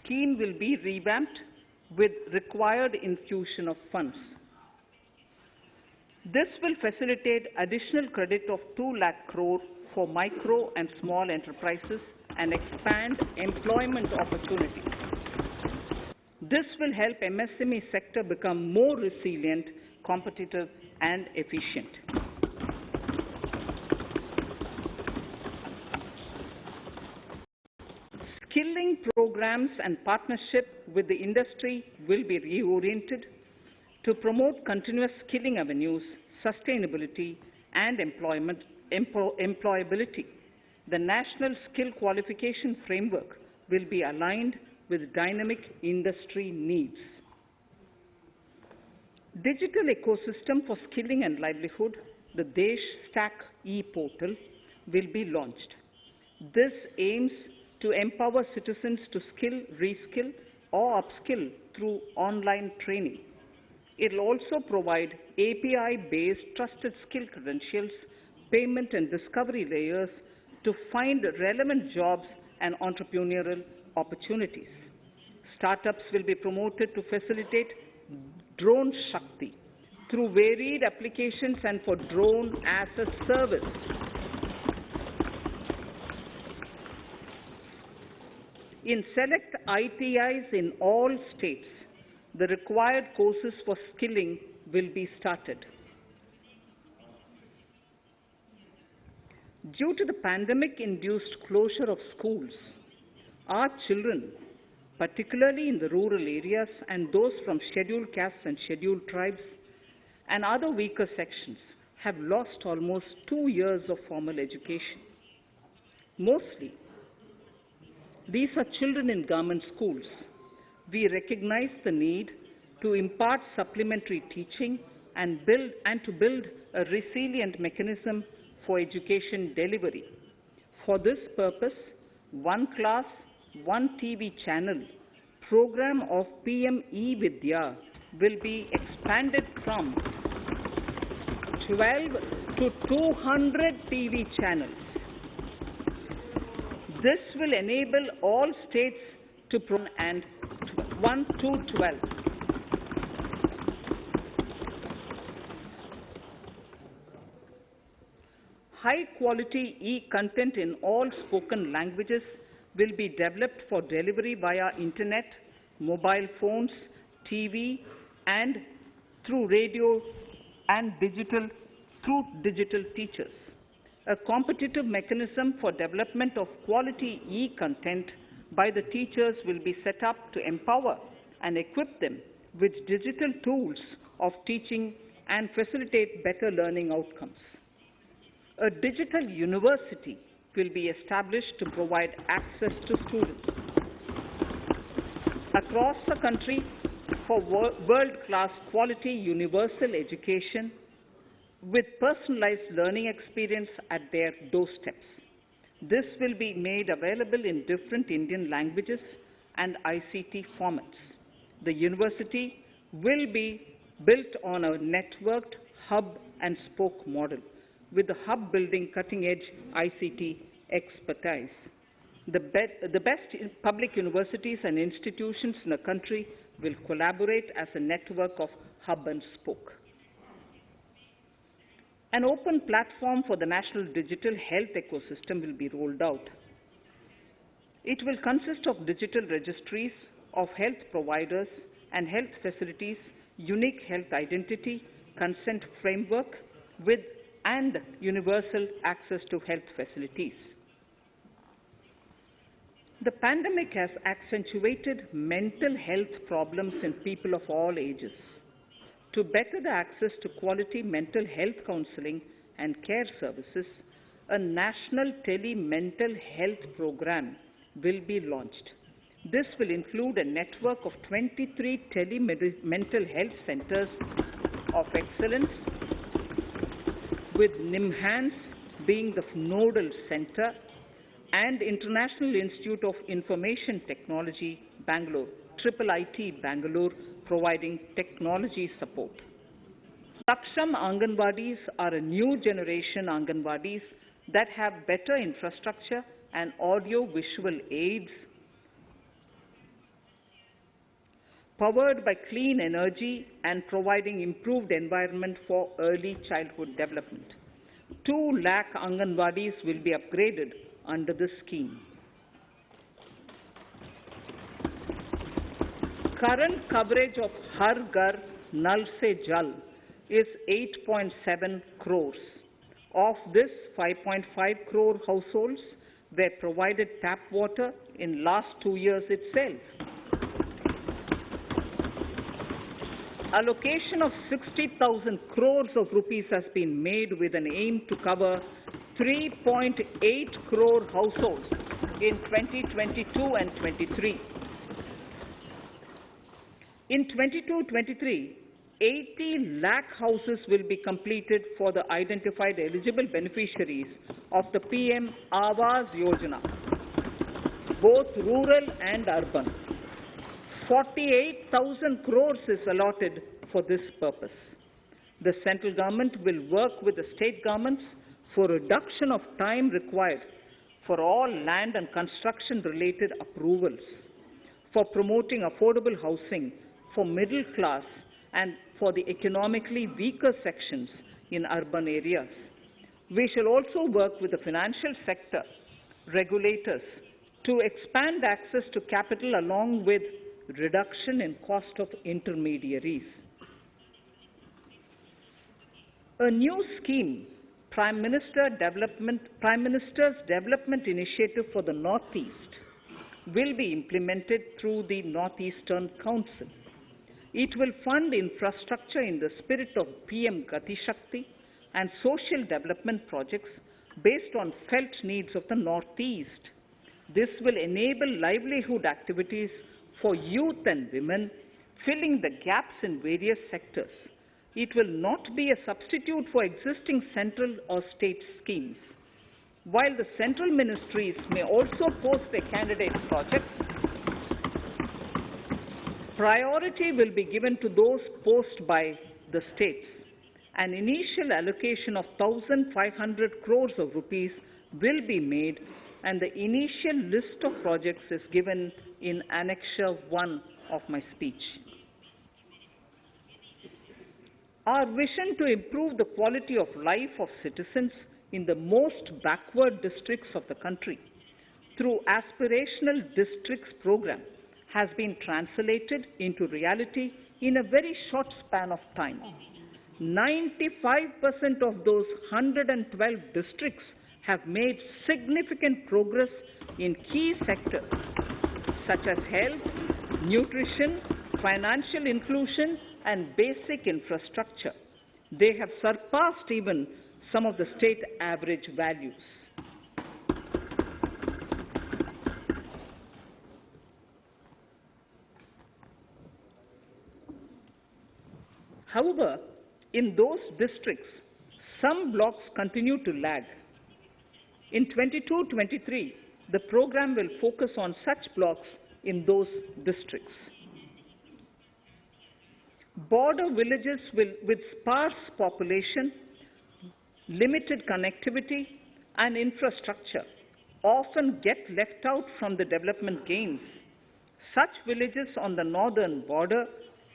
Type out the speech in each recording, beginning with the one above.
scheme will be revamped with required infusion of funds. This will facilitate additional credit of 2 lakh crore for micro and small enterprises and expand employment opportunities. This will help MSME sector become more resilient, competitive and efficient. Skilling programs and partnership with the industry will be reoriented to promote continuous skilling avenues, sustainability and employability. The National Skill Qualification Framework will be aligned with dynamic industry needs. Digital ecosystem for skilling and livelihood, the Desh Stack e-portal, will be launched. This aims to empower citizens to skill, reskill or upskill through online training. It will also provide API-based trusted skill credentials, payment and discovery layers to find relevant jobs and entrepreneurial opportunities. Startups will be promoted to facilitate Drone Shakti through varied applications and for drone as a service. In select ITIs in all states, the required courses for skilling will be started. Due to the pandemic-induced closure of schools, our children, particularly in the rural areas and those from scheduled castes and scheduled tribes and other weaker sections, have lost almost 2 years of formal education. Mostly, these are children in government schools. We recognize the need to impart supplementary teaching and to build a resilient mechanism for education delivery. For this purpose, One Class, One TV channel program of PM E-Vidya will be expanded from 12 to 200 TV channels. This will enable all states to promote and 1 to 12. High-quality e-content in all spoken languages will be developed for delivery via internet, mobile phones, TV, and through radio and through digital teachers. A competitive mechanism for development of quality e-content by the teachers will be set up to empower and equip them with digital tools of teaching and facilitate better learning outcomes. A digital university will be established to provide access to students across the country for world-class quality universal education with personalized learning experience at their doorsteps. This will be made available in different Indian languages and ICT formats. The university will be built on a networked hub and spoke model, with the hub building cutting-edge ICT expertise. The best public universities and institutions in the country will collaborate as a network of hub and spoke. An open platform for the national digital health ecosystem will be rolled out. It will consist of digital registries of health providers and health facilities, unique health identity, consent framework, and universal access to health facilities. The pandemic has accentuated mental health problems in people of all ages. To better the access to quality mental health counseling and care services, a national Tele mental health program will be launched. This will include a network of 23 Tele mental health centers of excellence, with NIMHANS being the nodal center, and International Institute of Information Technology, Bangalore, IIIT Bangalore, providing technology support. Saksham Anganwadis are a new generation Anganwadis that have better infrastructure and audio-visual aids powered by clean energy and providing improved environment for early childhood development. 2 lakh Anganwadis will be upgraded under this scheme. Current coverage of Har Ghar Nal Se Jal is 8.7 crores. Of this, 5.5 crore households were provided tap water in last 2 years itself. Allocation of 60,000 crores of rupees has been made with an aim to cover 3.8 crore households in 2022 and 23. In 22-23, 80 lakh houses will be completed for the identified eligible beneficiaries of the PM Awas Yojana, both rural and urban. 48,000 crores is allotted for this purpose. The central government will work with the state governments for reduction of time required for all land and construction-related approvals, for promoting affordable housing for middle class and for the economically weaker sections in urban areas. We shall also work with the financial sector, regulators, to expand access to capital along with reduction in cost of intermediaries. A new scheme, Prime Minister's Development Initiative for the Northeast, will be implemented through the Northeastern Council. It will fund infrastructure in the spirit of PM Gati Shakti and social development projects based on felt needs of the Northeast. This will enable livelihood activities for youth and women, filling the gaps in various sectors. It will not be a substitute for existing central or state schemes. While the central ministries may also post their candidate projects, priority will be given to those posted by the states. An initial allocation of 1,500 crores of rupees will be made, and the initial list of projects is given in Annexure 1 of my speech. Our vision to improve the quality of life of citizens in the most backward districts of the country through Aspirational Districts program has been translated into reality in a very short span of time. 95% of those 112 districts have made significant progress in key sectors such as health, nutrition, financial inclusion, and basic infrastructure. They have surpassed even some of the state average values. However, in those districts, some blocks continue to lag. In 22-23, the program will focus on such blocks in those districts. Border villages with sparse population, limited connectivity, and infrastructure often get left out from the development gains. Such villages on the northern border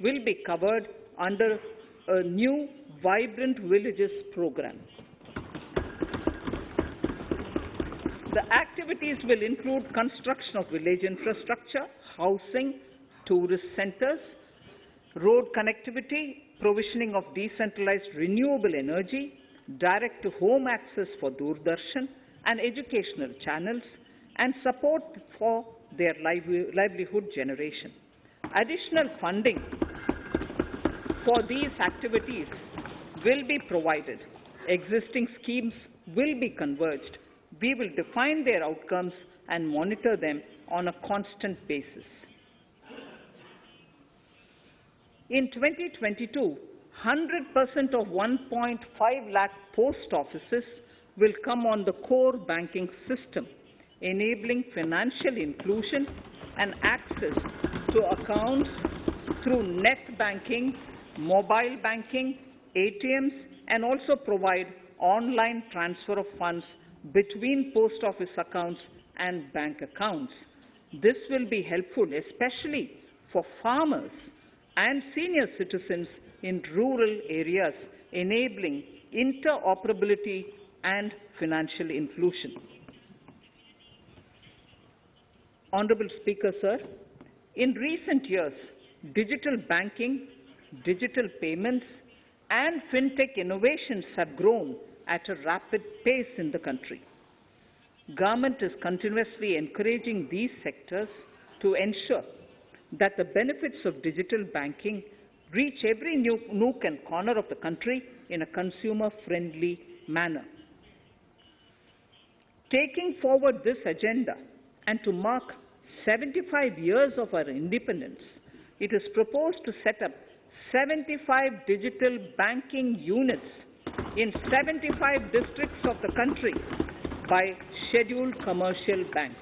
will be covered under a new Vibrant Villages program. The activities will include construction of village infrastructure, housing, tourist centers, road connectivity, provisioning of decentralized renewable energy, direct-to-home access for Doordarshan and educational channels, and support for their livelihood generation. Additional funding for these activities will be provided. Existing schemes will be converged. We will define their outcomes and monitor them on a constant basis. In 2022, 100% of 1.5 lakh post offices will come on the core banking system, enabling financial inclusion and access to accounts through net banking, mobile banking, ATMs, and also provide online transfer of funds between post office accounts and bank accounts. This will be helpful, especially for farmers and senior citizens in rural areas, enabling interoperability and financial inclusion. Honorable Speaker, sir, in recent years, digital banking, digital payments, and fintech innovations have grown at a rapid pace in the country. Government is continuously encouraging these sectors to ensure that the benefits of digital banking reach every nook and corner of the country in a consumer-friendly manner. Taking forward this agenda and to mark 75 years of our independence, it is proposed to set up 75 digital banking units in 75 districts of the country by scheduled commercial banks.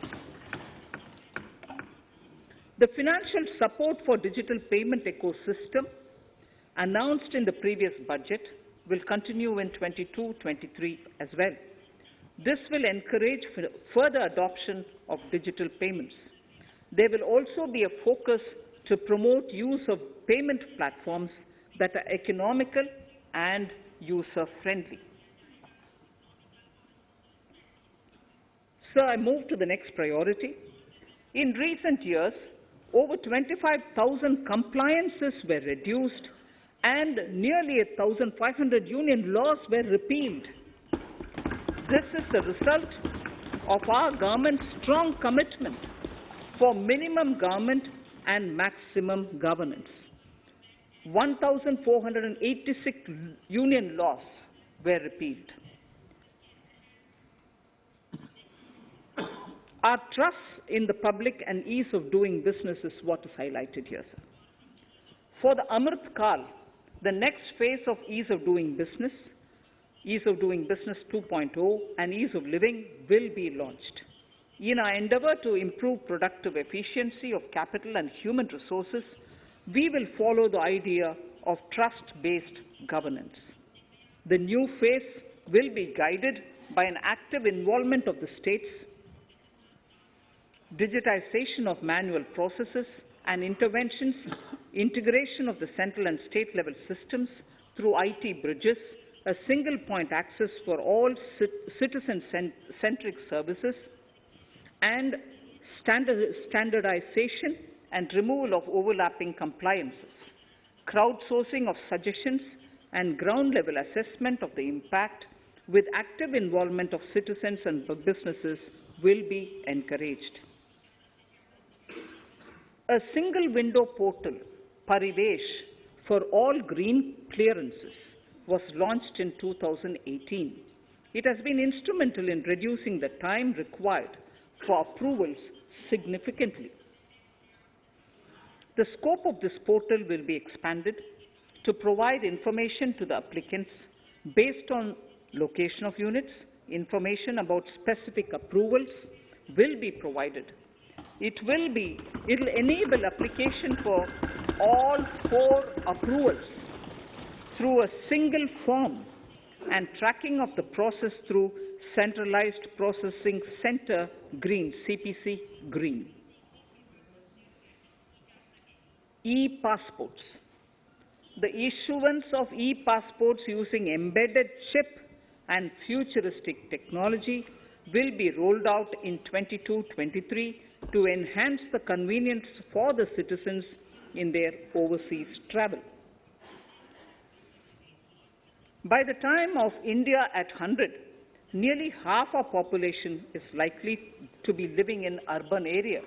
The financial support for digital payment ecosystem announced in the previous budget will continue in 22-23 as well. This will encourage further adoption of digital payments. There will also be a focus to promote use of payment platforms that are economical and user-friendly. Sir, I move to the next priority. In recent years, over 25,000 compliances were reduced and nearly 1,500 union laws were repealed. This is the result of our government's strong commitment for minimum government and maximum governance. 1,486 union laws were repealed. Our trust in the public and ease of doing business is what is highlighted here, sir. For the Amrit Kal, the next phase of ease of doing business 2.0 and ease of living will be launched. In our endeavor to improve productive efficiency of capital and human resources, we will follow the idea of trust-based governance. The new phase will be guided by an active involvement of the states, digitization of manual processes and interventions, integration of the central and state level systems through IT bridges, a single point access for all citizen-centric services, and standardization and removal of overlapping compliances. Crowdsourcing of suggestions and ground-level assessment of the impact with active involvement of citizens and businesses will be encouraged. A single window portal, Parivesh, for all green clearances was launched in 2018. It has been instrumental in reducing the time required for approvals significantly. The scope of this portal will be expanded to provide information to the applicants based on location of units. Information about specific approvals will be provided. It will enable application for all 4 approvals through a single form and tracking of the process through Centralized Processing Center Green, CPC Green. E-passports. The issuance of e-passports using embedded chip and futuristic technology will be rolled out in 22-23 to enhance the convenience for the citizens in their overseas travel. By the time of India at 100, nearly half our population is likely to be living in urban areas.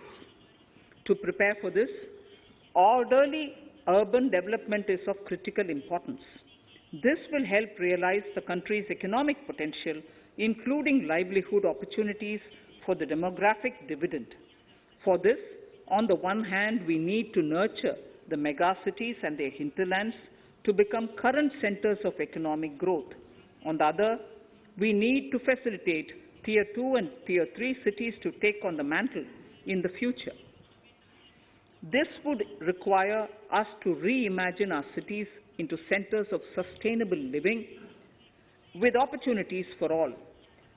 To prepare for this, orderly urban development is of critical importance. This will help realize the country's economic potential, including livelihood opportunities for the demographic dividend. For this, on the one hand, we need to nurture the megacities and their hinterlands to become current centers of economic growth. On the other, we need to facilitate Tier 2 and Tier 3 cities to take on the mantle in the future. This would require us to reimagine our cities into centers of sustainable living with opportunities for all,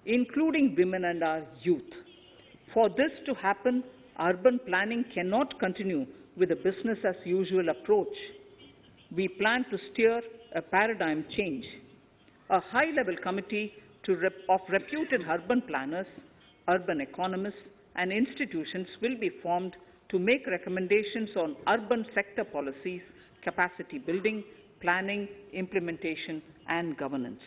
including women and our youth. For this to happen, urban planning cannot continue with a business-as-usual approach. We plan to steer a paradigm change. A high-level committee of reputed urban planners, urban economists, and institutions will be formed to make recommendations on urban sector policies, capacity building, planning, implementation, and governance.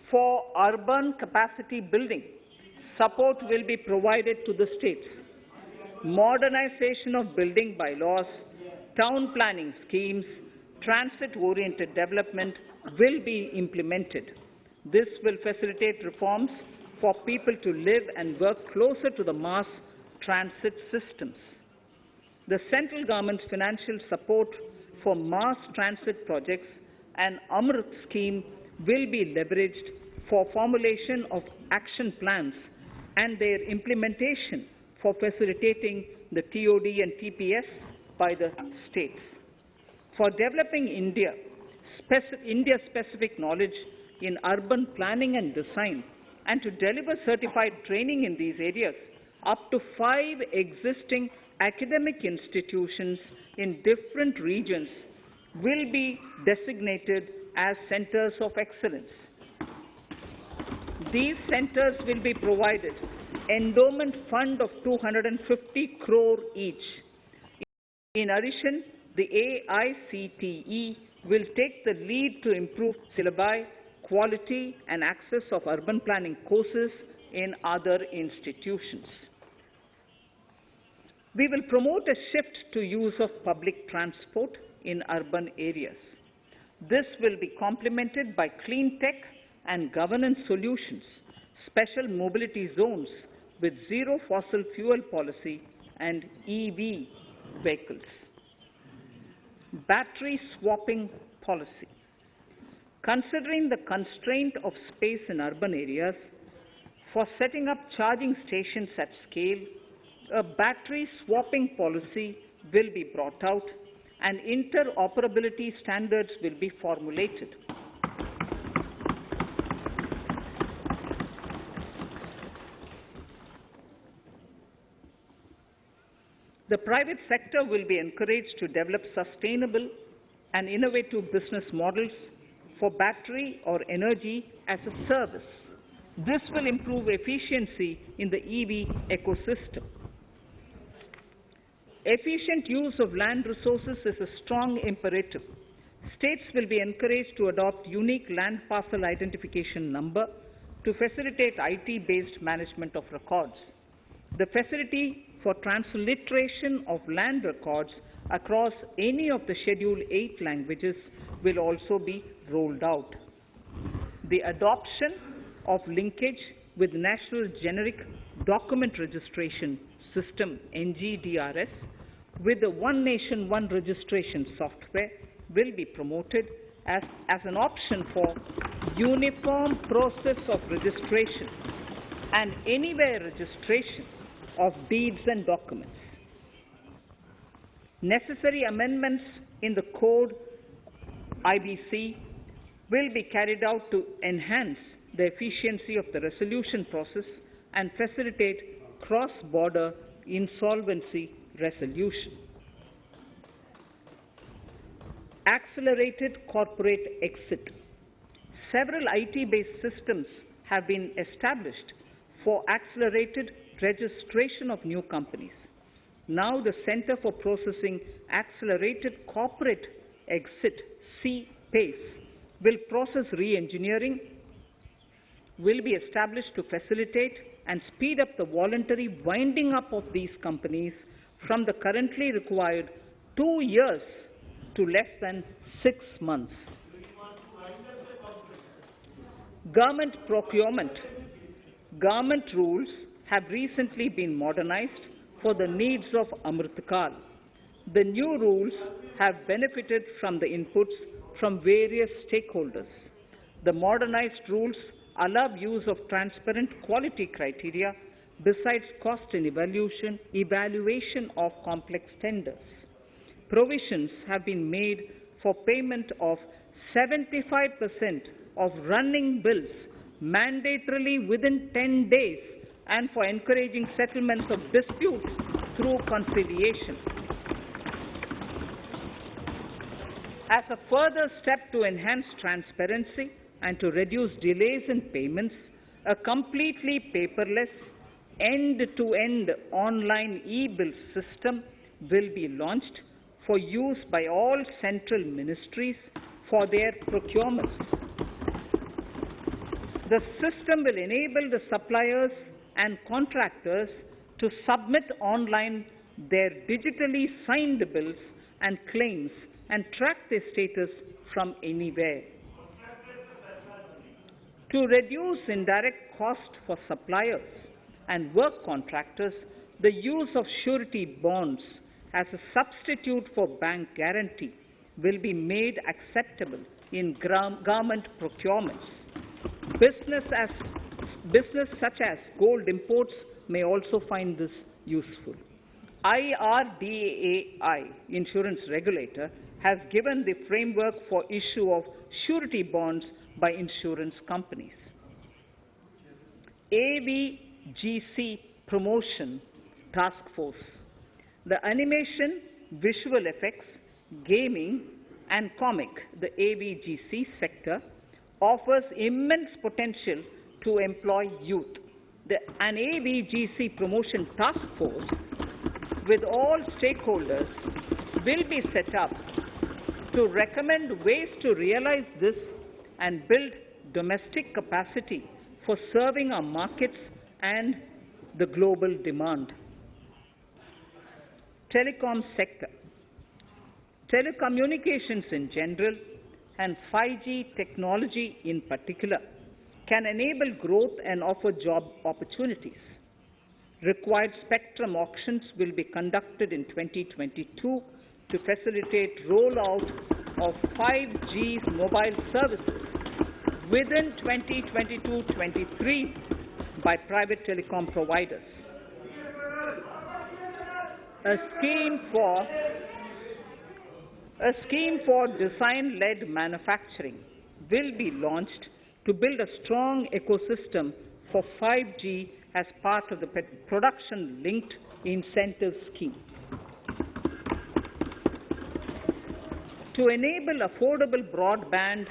For urban capacity building, support will be provided to the states. Modernization of building bylaws, town planning schemes, transit-oriented development will be implemented. This will facilitate reforms for people to live and work closer to the mass transit systems. The central government's financial support for mass transit projects and Amrit scheme will be leveraged for formulation of action plans and their implementation for facilitating the TOD and TPS by the states. For developing India-specific knowledge in urban planning and design, and to deliver certified training in these areas, up to 5 existing academic institutions in different regions will be designated as centers of excellence. These centers will be provided endowment fund of 250 crore each. In addition, the AICTE will take the lead to improve syllabi, quality and access of urban planning courses in other institutions. We will promote a shift to use of public transport in urban areas. This will be complemented by clean tech and governance solutions, special mobility zones with zero fossil fuel policy and EV vehicles. Battery swapping policy. Considering the constraint of space in urban areas, for setting up charging stations at scale, a battery swapping policy will be brought out and interoperability standards will be formulated. The private sector will be encouraged to develop sustainable and innovative business models for battery or energy as a service. This will improve efficiency in the EV ecosystem. Efficient use of land resources is a strong imperative. States will be encouraged to adopt unique land parcel identification number to facilitate IT-based management of records. The facility for transliteration of land records across any of the Schedule 8 languages will also be rolled out. The adoption of linkage with National Generic Document Registration System (NGDRS) with the One Nation, One Registration software will be promoted as an option for uniform process of registration and anywhere registration of deeds and documents. Necessary amendments in the code IBC will be carried out to enhance the efficiency of the resolution process and facilitate cross-border insolvency resolution. Accelerated corporate exit. Several IT-based systems have been established for accelerated registration of new companies. Now the Center for Processing Accelerated Corporate Exit, CPACE, will process re-engineering, will be established to facilitate and speed up the voluntary winding up of these companies from the currently required 2 years to less than 6 months. Government procurement. Government rules have recently been modernized for the needs of Amritkal. The new rules have benefited from the inputs from various stakeholders. The modernized rules allow use of transparent quality criteria besides cost and evaluation of complex tenders. Provisions have been made for payment of 75% of running bills mandatorily within 10 days and for encouraging settlements of disputes through conciliation. As a further step to enhance transparency and to reduce delays in payments, a completely paperless, end-to-end online e-bill system will be launched for use by all central ministries for their procurements. The system will enable the suppliers and contractors to submit online their digitally signed bills and claims and track their status from anywhere. To reduce indirect cost for suppliers and work contractors, the use of surety bonds as a substitute for bank guarantee will be made acceptable in government procurements. Business such as gold imports may also find this useful. IRDAI, insurance regulator, has given the framework for issue of surety bonds by insurance companies. AVGC Promotion Task Force. The animation, visual effects, gaming and comic, the AVGC sector, offers immense potential to employ youth. An AVGC Promotion Task Force with all stakeholders will be set up to recommend ways to realize this and build domestic capacity for serving our markets and the global demand. Telecom sector. Telecommunications in general and 5G technology in particular can enable growth and offer job opportunities. Required spectrum auctions will be conducted in 2022 to facilitate rollout of 5G mobile services within 2022-23 by private telecom providers. A scheme for design-led manufacturing will be launched to build a strong ecosystem for 5G as part of the production-linked incentive scheme. To enable affordable broadband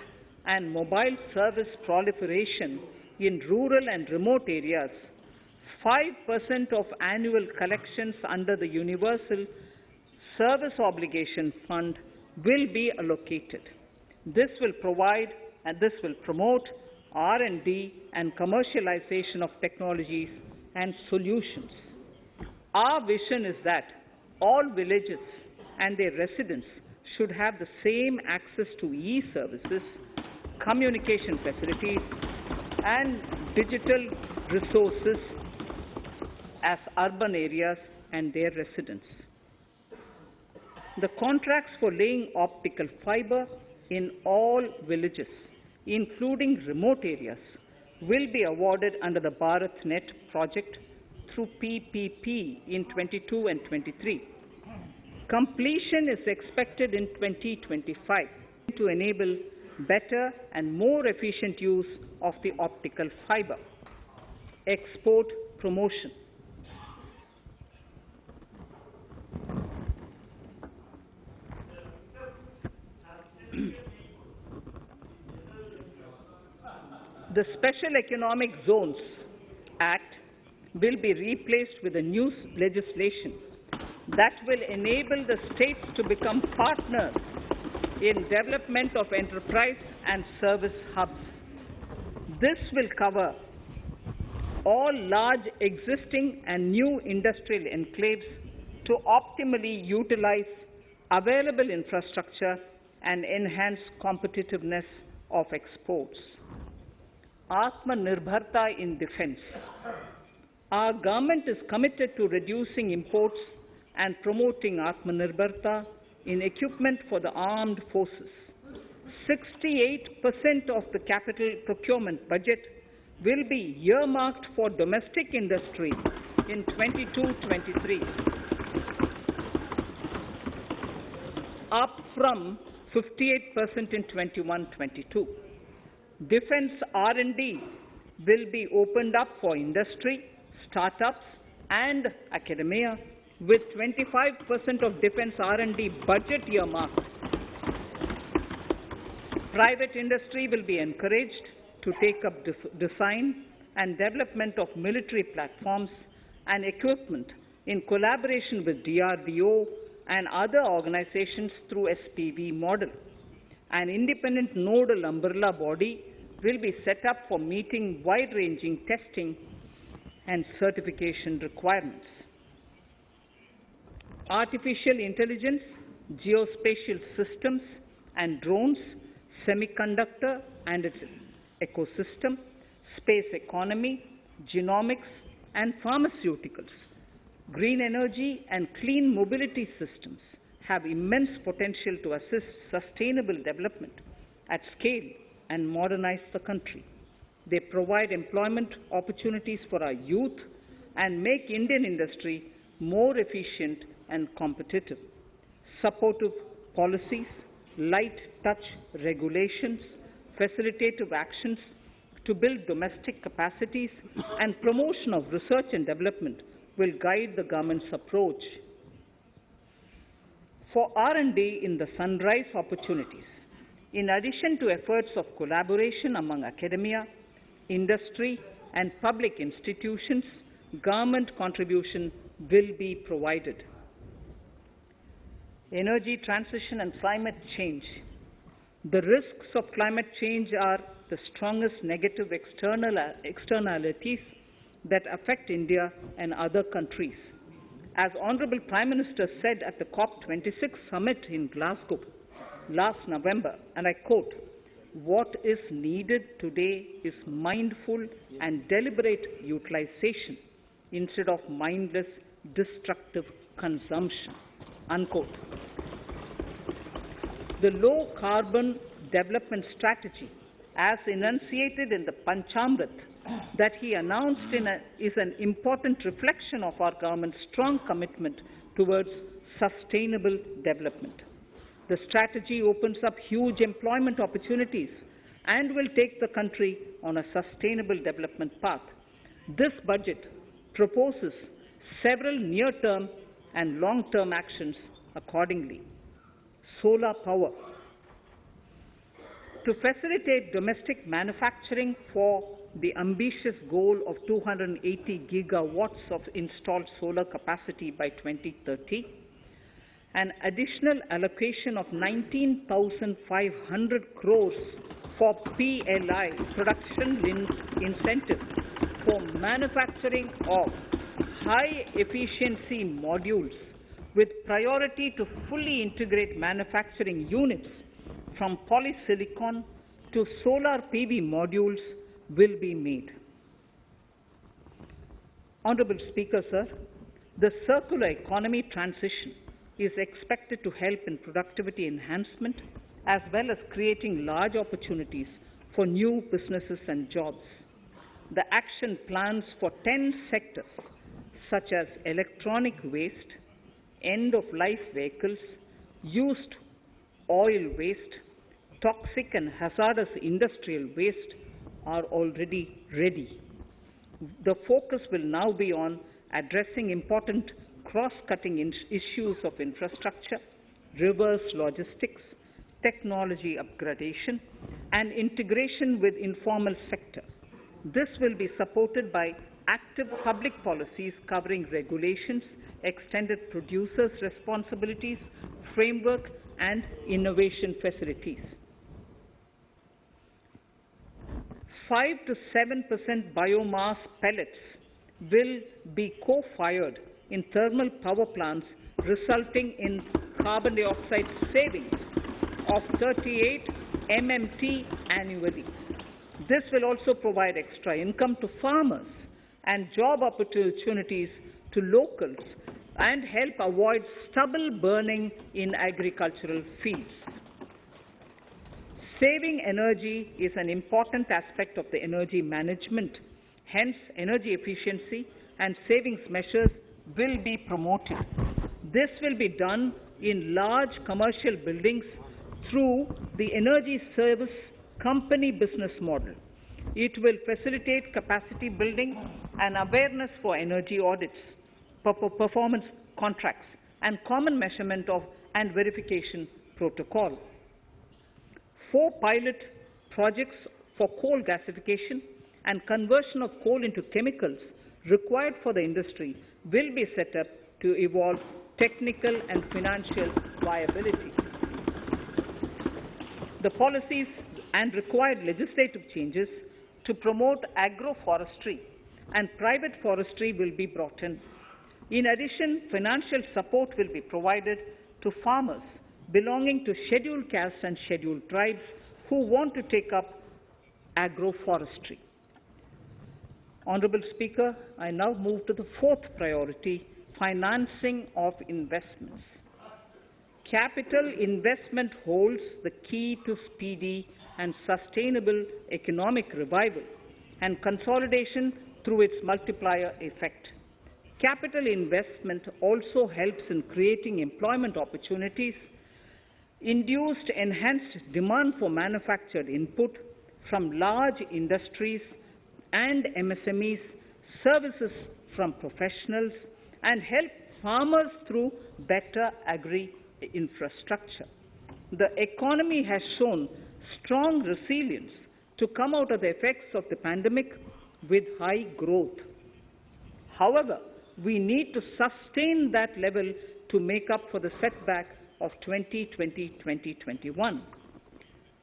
and mobile service proliferation in rural and remote areas, 5% of annual collections under the Universal Service Obligation Fund will be allocated. This will promote R&D and commercialization of technologies and solutions. Our vision is that all villages and their residents should have the same access to e-services, communication facilities, and digital resources as urban areas and their residents. The contracts for laying optical fiber in all villages, including remote areas, will be awarded under the BharatNet project through PPP in 22 and 23. Completion is expected in 2025 to enable better and more efficient use of the optical fiber. Export promotion. The Special Economic Zones Act will be replaced with a new legislation that will enable the states to become partners in development of enterprise and service hubs. This will cover all large existing and new industrial enclaves to optimally utilize available infrastructure and enhance competitiveness of exports. Atmanirbharta in defense. Our government is committed to reducing imports and promoting Atmanirbharta in equipment for the armed forces. 68% of the capital procurement budget will be earmarked for domestic industry in 22-23, up from 58% in 21-22. Defense R&D will be opened up for industry, startups and academia with 25% of defense R&D budget earmarked. Private industry will be encouraged to take up design and development of military platforms and equipment in collaboration with DRDO and other organizations through SPV model. An independent nodal umbrella body will be set up for meeting wide-ranging testing and certification requirements. Artificial intelligence, geospatial systems and drones, semiconductor and its ecosystem, space economy, genomics and pharmaceuticals, green energy and clean mobility systems have immense potential to assist sustainable development at scale and modernize the country. They provide employment opportunities for our youth and make Indian industry more efficient and competitive. Supportive policies, light touch regulations, facilitative actions to build domestic capacities and promotion of research and development will guide the government's approach. For R&D in the sunrise opportunities, in addition to efforts of collaboration among academia, industry and public institutions, government contribution will be provided. Energy transition and climate change. The risks of climate change are the strongest negative externalities that affect India and other countries. As Honorable Prime Minister said at the COP26 summit in Glasgow last November, and I quote, "What is needed today is mindful and deliberate utilization instead of mindless, destructive consumption," unquote. The low-carbon development strategy, as enunciated in the Panchamrit that he announced is an important reflection of our government's strong commitment towards sustainable development. The strategy opens up huge employment opportunities and will take the country on a sustainable development path. This budget proposes several near-term and long-term actions accordingly. Solar power. To facilitate domestic manufacturing for the ambitious goal of 280 gigawatts of installed solar capacity by 2030, an additional allocation of 19,500 crores for PLI, production-linked incentive, for manufacturing of high-efficiency modules with priority to fully integrate manufacturing units from polysilicon to solar PV modules will be made. Honorable Speaker, sir, the circular economy transition is expected to help in productivity enhancement as well as creating large opportunities for new businesses and jobs. The action plans for 10 sectors such as electronic waste, end-of-life vehicles, used oil waste, toxic and hazardous industrial waste are already ready. The focus will now be on addressing important cross-cutting issues of infrastructure, reverse logistics, technology upgradation, and integration with informal sector. This will be supported by active public policies covering regulations, extended producers' responsibilities, framework, and innovation facilities. 5 to 7% biomass pellets will be co-fired in thermal power plants, resulting in carbon dioxide savings of 38 MMT annually. This will also provide extra income to farmers and job opportunities to locals and help avoid stubble burning in agricultural fields. Saving energy is an important aspect of the energy management. Hence, energy efficiency and savings measures will be promoted. This will be done in large commercial buildings through the energy service company business model. It will facilitate capacity building and awareness for energy audits, performance contracts and common measurement of and verification protocol. 4 pilot projects for coal gasification and conversion of coal into chemicals required for the industry will be set up to evolve technical and financial viability. The policies and required legislative changes to promote agroforestry and private forestry will be brought in. In addition, financial support will be provided to farmers belonging to scheduled castes and scheduled tribes who want to take up agroforestry. Honourable Speaker, I now move to the 4th priority, financing of investments. Capital investment holds the key to speedy and sustainable economic revival and consolidation through its multiplier effect. Capital investment also helps in creating employment opportunities, induced enhanced demand for manufactured input from large industries and MSMEs, services from professionals, and help farmers through better agri-infrastructure. The economy has shown strong resilience to come out of the effects of the pandemic with high growth. However, we need to sustain that level to make up for the setback of 2020-2021.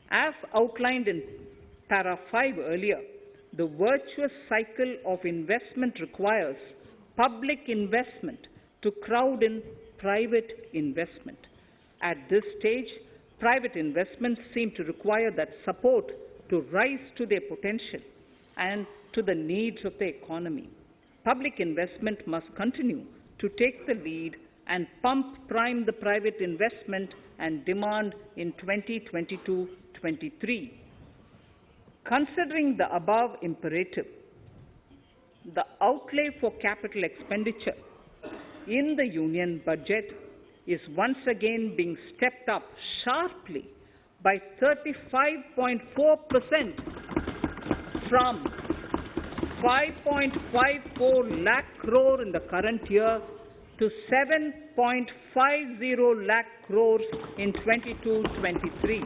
As outlined in para 5 earlier, the virtuous cycle of investment requires public investment to crowd in private investment. At this stage, private investments seem to require that support to rise to their potential and to the needs of the economy. Public investment must continue to take the lead and prime the private investment and demand in 2022-23. Considering the above imperative, the outlay for capital expenditure in the Union budget is once again being stepped up sharply by 35.4% from 5.54 lakh crore in the current year to 7.50 lakh crores in 22-23.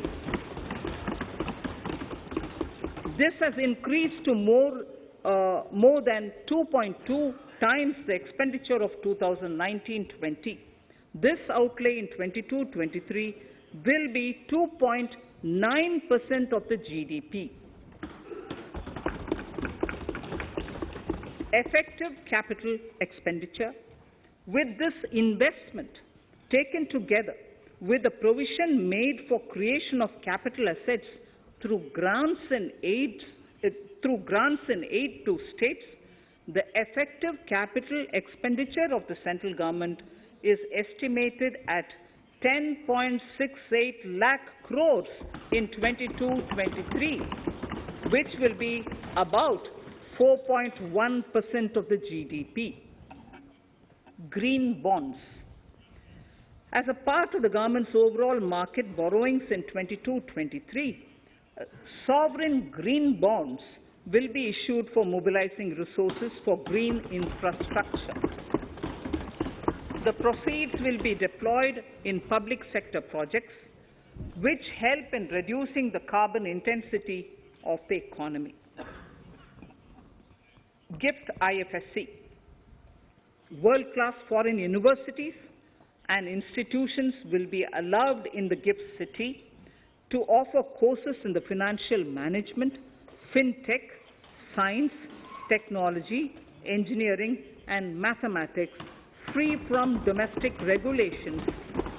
This has increased to more than 2.2 times the expenditure of 2019-20. This outlay in 22-23 will be 2.9% of the GDP. Effective capital expenditure, with this investment taken together with the provision made for creation of capital assets through grants and aid to states, the effective capital expenditure of the central government is estimated at 10.68 lakh crores in 22-23, which will be about 4.1% of the GDP. Green bonds. As a part of the government's overall market borrowings in 22-23, sovereign green bonds will be issued for mobilizing resources for green infrastructure. The proceeds will be deployed in public sector projects which help in reducing the carbon intensity of the economy. GIFT IFSC. World-class foreign universities and institutions will be allowed in the GIFT City to offer courses in the financial management, fintech, science, technology, engineering, and mathematics, free from domestic regulations,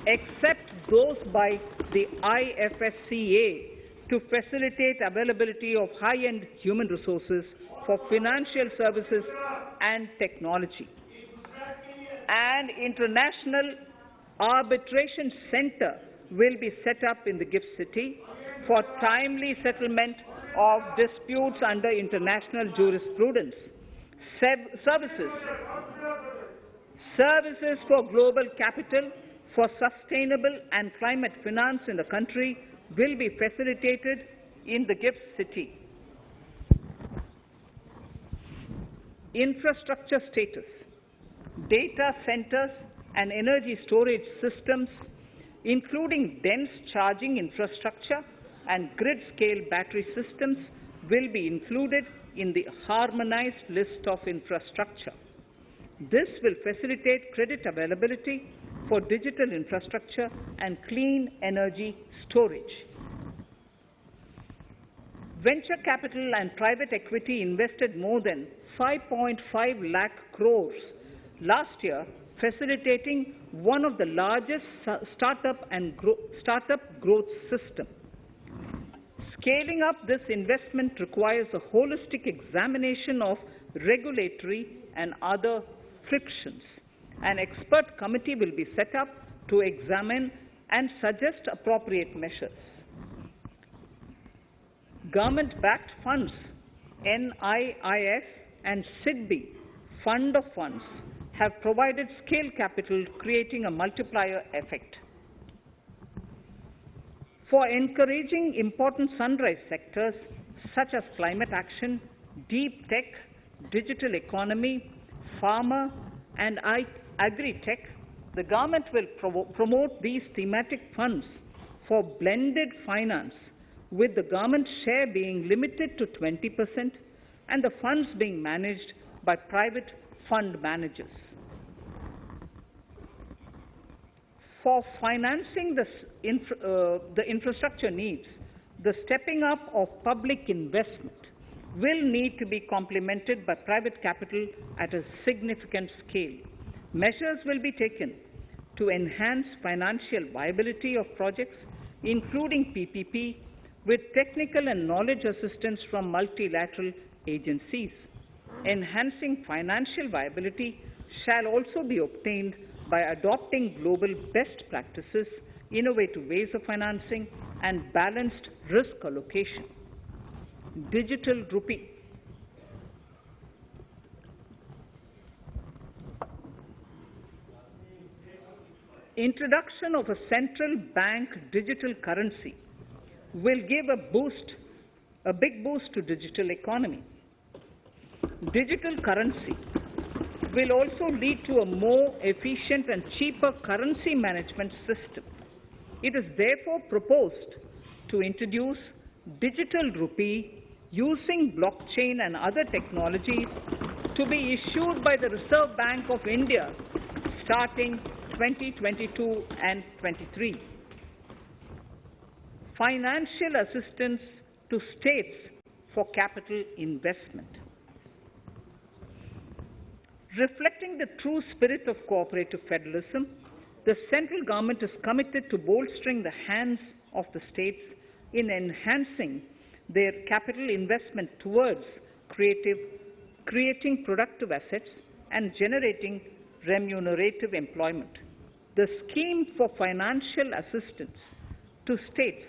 except those by the IFSCA, to facilitate availability of high-end human resources for financial services and technology. An international arbitration center will be set up in the GIFT City for timely settlement of disputes under international jurisprudence. Services for global capital for sustainable and climate finance in the country will be facilitated in the GIFT City. Infrastructure status. Data centers and energy storage systems, including dense charging infrastructure and grid-scale battery systems, will be included in the harmonized list of infrastructure. This will facilitate credit availability for digital infrastructure and clean energy storage. Venture capital and private equity invested more than 5.5 lakh crores last year, facilitating one of the largest startup growth system. Scaling up this investment requires a holistic examination of regulatory and other frictions. An expert committee will be set up to examine and suggest appropriate measures. Government-backed funds, NIIF and SIDBI, Fund of Funds, have provided scale capital, creating a multiplier effect. For encouraging important sunrise sectors such as climate action, deep tech, digital economy, pharma, and agri-tech, the government will promote these thematic funds for blended finance, with the government share being limited to 20% and the funds being managed by private fund managers. For financing the infrastructure needs, the stepping up of public investment will need to be complemented by private capital at a significant scale. Measures will be taken to enhance financial viability of projects, including PPP, with technical and knowledge assistance from multilateral agencies. Enhancing financial viability shall also be obtained by adopting global best practices, innovative ways of financing, and balanced risk allocation. Digital rupee. Introduction of a central bank digital currency will give a big boost to digital economy. Digital currency will also lead to a more efficient and cheaper currency management system. It is therefore proposed to introduce digital rupee using blockchain and other technologies to be issued by the Reserve Bank of India starting 2022 and 23. Financial assistance to states for capital investment. Reflecting the true spirit of cooperative federalism, the central government is committed to bolstering the hands of the states in enhancing their capital investment towards creating productive assets and generating remunerative employment. The scheme for financial assistance to states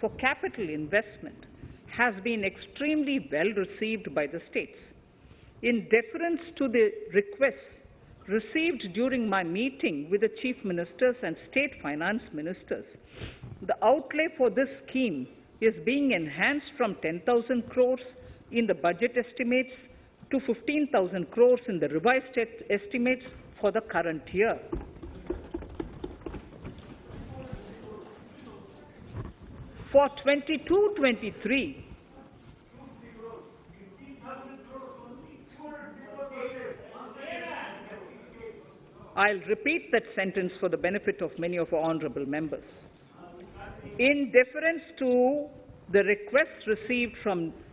for capital investment has been extremely well received by the states. In deference to the requests received during my meeting with the chief ministers and state finance ministers, the outlay for this scheme is being enhanced from 10,000 crores in the budget estimates to 15,000 crores in the revised estimates for the current year. For 22-23, I'll repeat that sentence for the benefit of many of our honourable members. In deference to the requests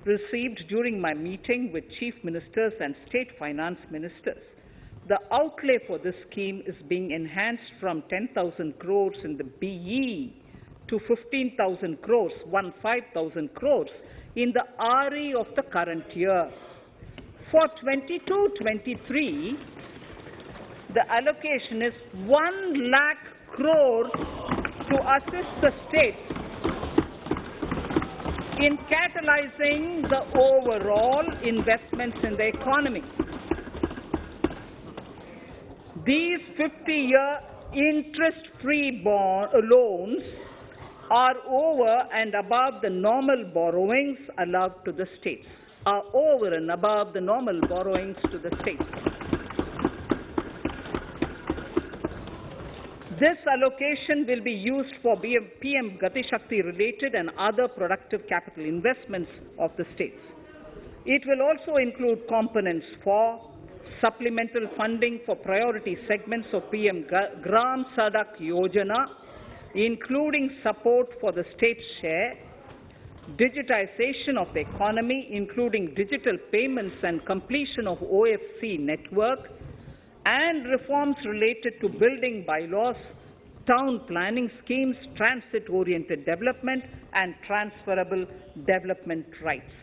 received during my meeting with chief ministers and state finance ministers, the outlay for this scheme is being enhanced from 10,000 crores in the BE to 15,000 crores, 15,000 crores in the RE of the current year. For 22-23, the allocation is 1 lakh crores to assist the states in catalyzing the overall investments in the economy. These 50-year interest-free loans are over and above the normal borrowings allowed to the states, are over and above the normal borrowings to the states. This allocation will be used for PM Gati Shakti related and other productive capital investments of the states. It will also include components for supplemental funding for priority segments of PM Gram Sadak Yojana, including support for the state's share, digitization of the economy, including digital payments and completion of OFC network, and reforms related to building bylaws, town planning schemes, transit-oriented development, and transferable development rights.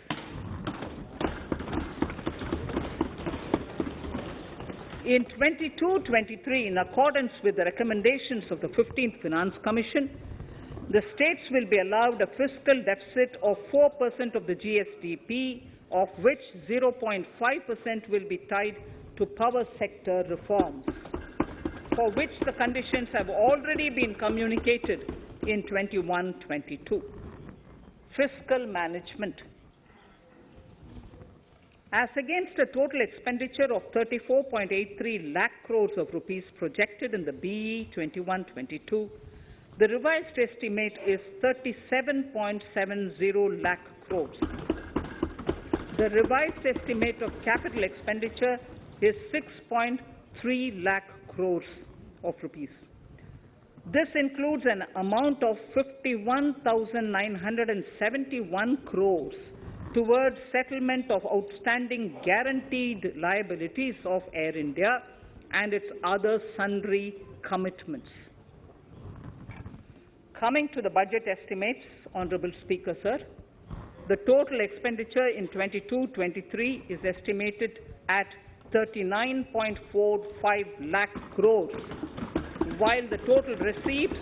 In 22-23, in accordance with the recommendations of the 15th Finance Commission, the states will be allowed a fiscal deficit of 4% of the GSDP, of which 0.5% will be tied to power sector reforms, for which the conditions have already been communicated in 21-22. Fiscal management. As against a total expenditure of 34.83 lakh crores of rupees projected in the BE 21-22, the revised estimate is 37.70 lakh crores. The revised estimate of capital expenditure is 6.3 lakh crores of rupees. This includes an amount of 51,971 crores towards settlement of outstanding guaranteed liabilities of Air India and its other sundry commitments. Coming to the budget estimates, Honourable Speaker, sir, the total expenditure in 22-23 is estimated at 39.45 lakh crores, while the total receipts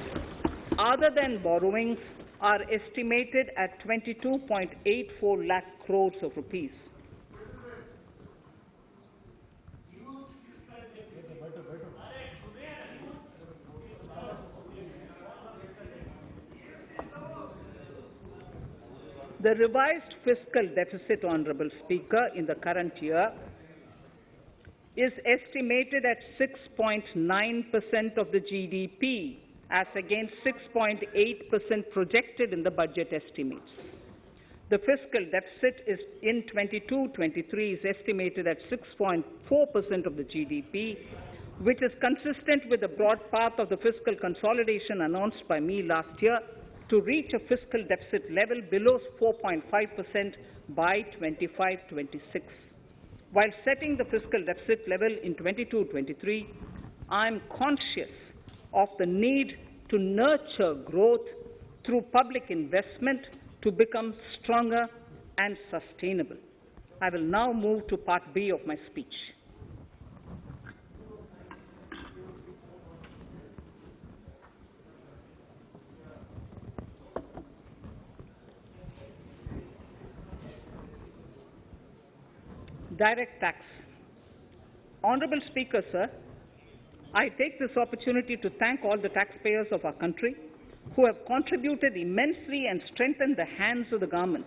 other than borrowings are estimated at 22.84 lakh crores of rupees. The revised fiscal deficit, Honourable Speaker, in the current year is estimated at 6.9% of the GDP, as against 6.8% projected in the budget estimates. The fiscal deficit is in 22-23 is estimated at 6.4% of the GDP, which is consistent with the broad path of the fiscal consolidation announced by me last year to reach a fiscal deficit level below 4.5% by 25-26. While setting the fiscal deficit level in 22-23, I am conscious of the need to nurture growth through public investment to become stronger and sustainable. I will now move to Part B of my speech. Direct tax. Honourable Speaker, sir, I take this opportunity to thank all the taxpayers of our country who have contributed immensely and strengthened the hands of the government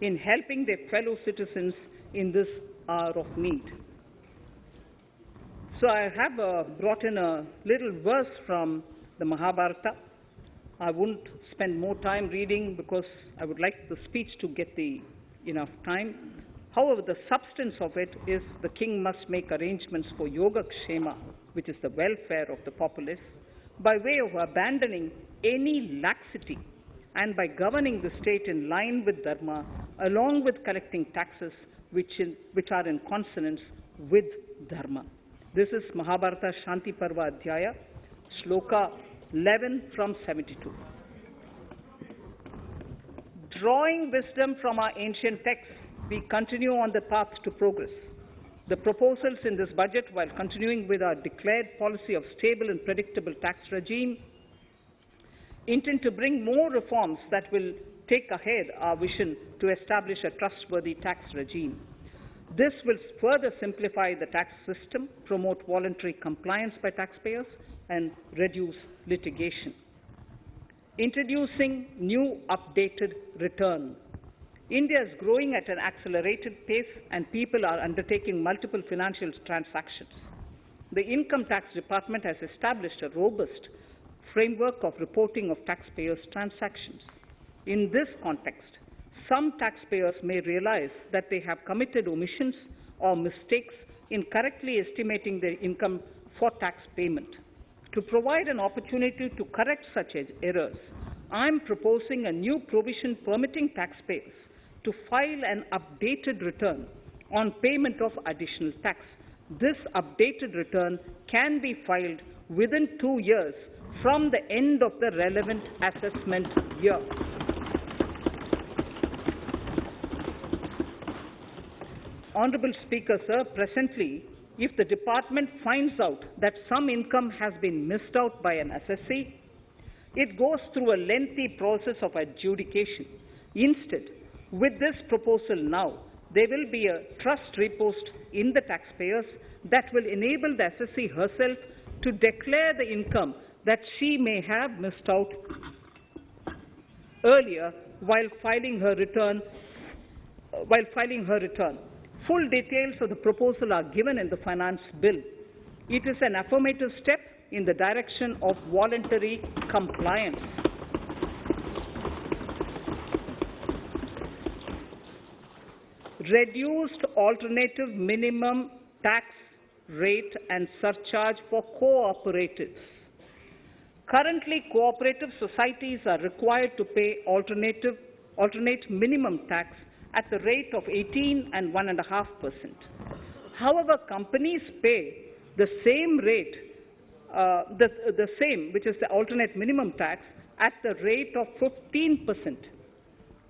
in helping their fellow citizens in this hour of need. So I have brought in a little verse from the Mahabharata. I won't spend more time reading because I would like the speech to get enough time. However, the substance of it is the king must make arrangements for yoga kshema, which is the welfare of the populace, by way of abandoning any laxity and by governing the state in line with dharma, along with collecting taxes which are in consonance with dharma. This is Mahabharata Shanti Parva Adhyaya, Shloka 11 from 72. Drawing wisdom from our ancient texts, we continue on the path to progress. The proposals in this budget, while continuing with our declared policy of stable and predictable tax regime, intend to bring more reforms that will take ahead our vision to establish a trustworthy tax regime. This will further simplify the tax system, promote voluntary compliance by taxpayers, and reduce litigation. Introducing new updated return. India is growing at an accelerated pace and people are undertaking multiple financial transactions. The Income Tax Department has established a robust framework of reporting of taxpayers' transactions. In this context, some taxpayers may realize that they have committed omissions or mistakes in correctly estimating their income for tax payment. To provide an opportunity to correct such errors, I am proposing a new provision permitting taxpayers to file an updated return on payment of additional tax. This updated return can be filed within 2 years from the end of the relevant assessment year. Honourable Speaker, sir, presently, if the department finds out that some income has been missed out by an assessee, it goes through a lengthy process of adjudication. Instead, with this proposal now, there will be a trust repost in the taxpayers that will enable the assessee herself to declare the income that she may have missed out earlier while filing her return. Full details of the proposal are given in the finance bill. It is an affirmative step in the direction of voluntary compliance. Reduced alternative minimum tax rate and surcharge for cooperatives. Currently, cooperative societies are required to pay alternate minimum tax at the rate of 18 and 1.5%. However, companies pay the same rate, the same, which is the alternate minimum tax, at the rate of 15%.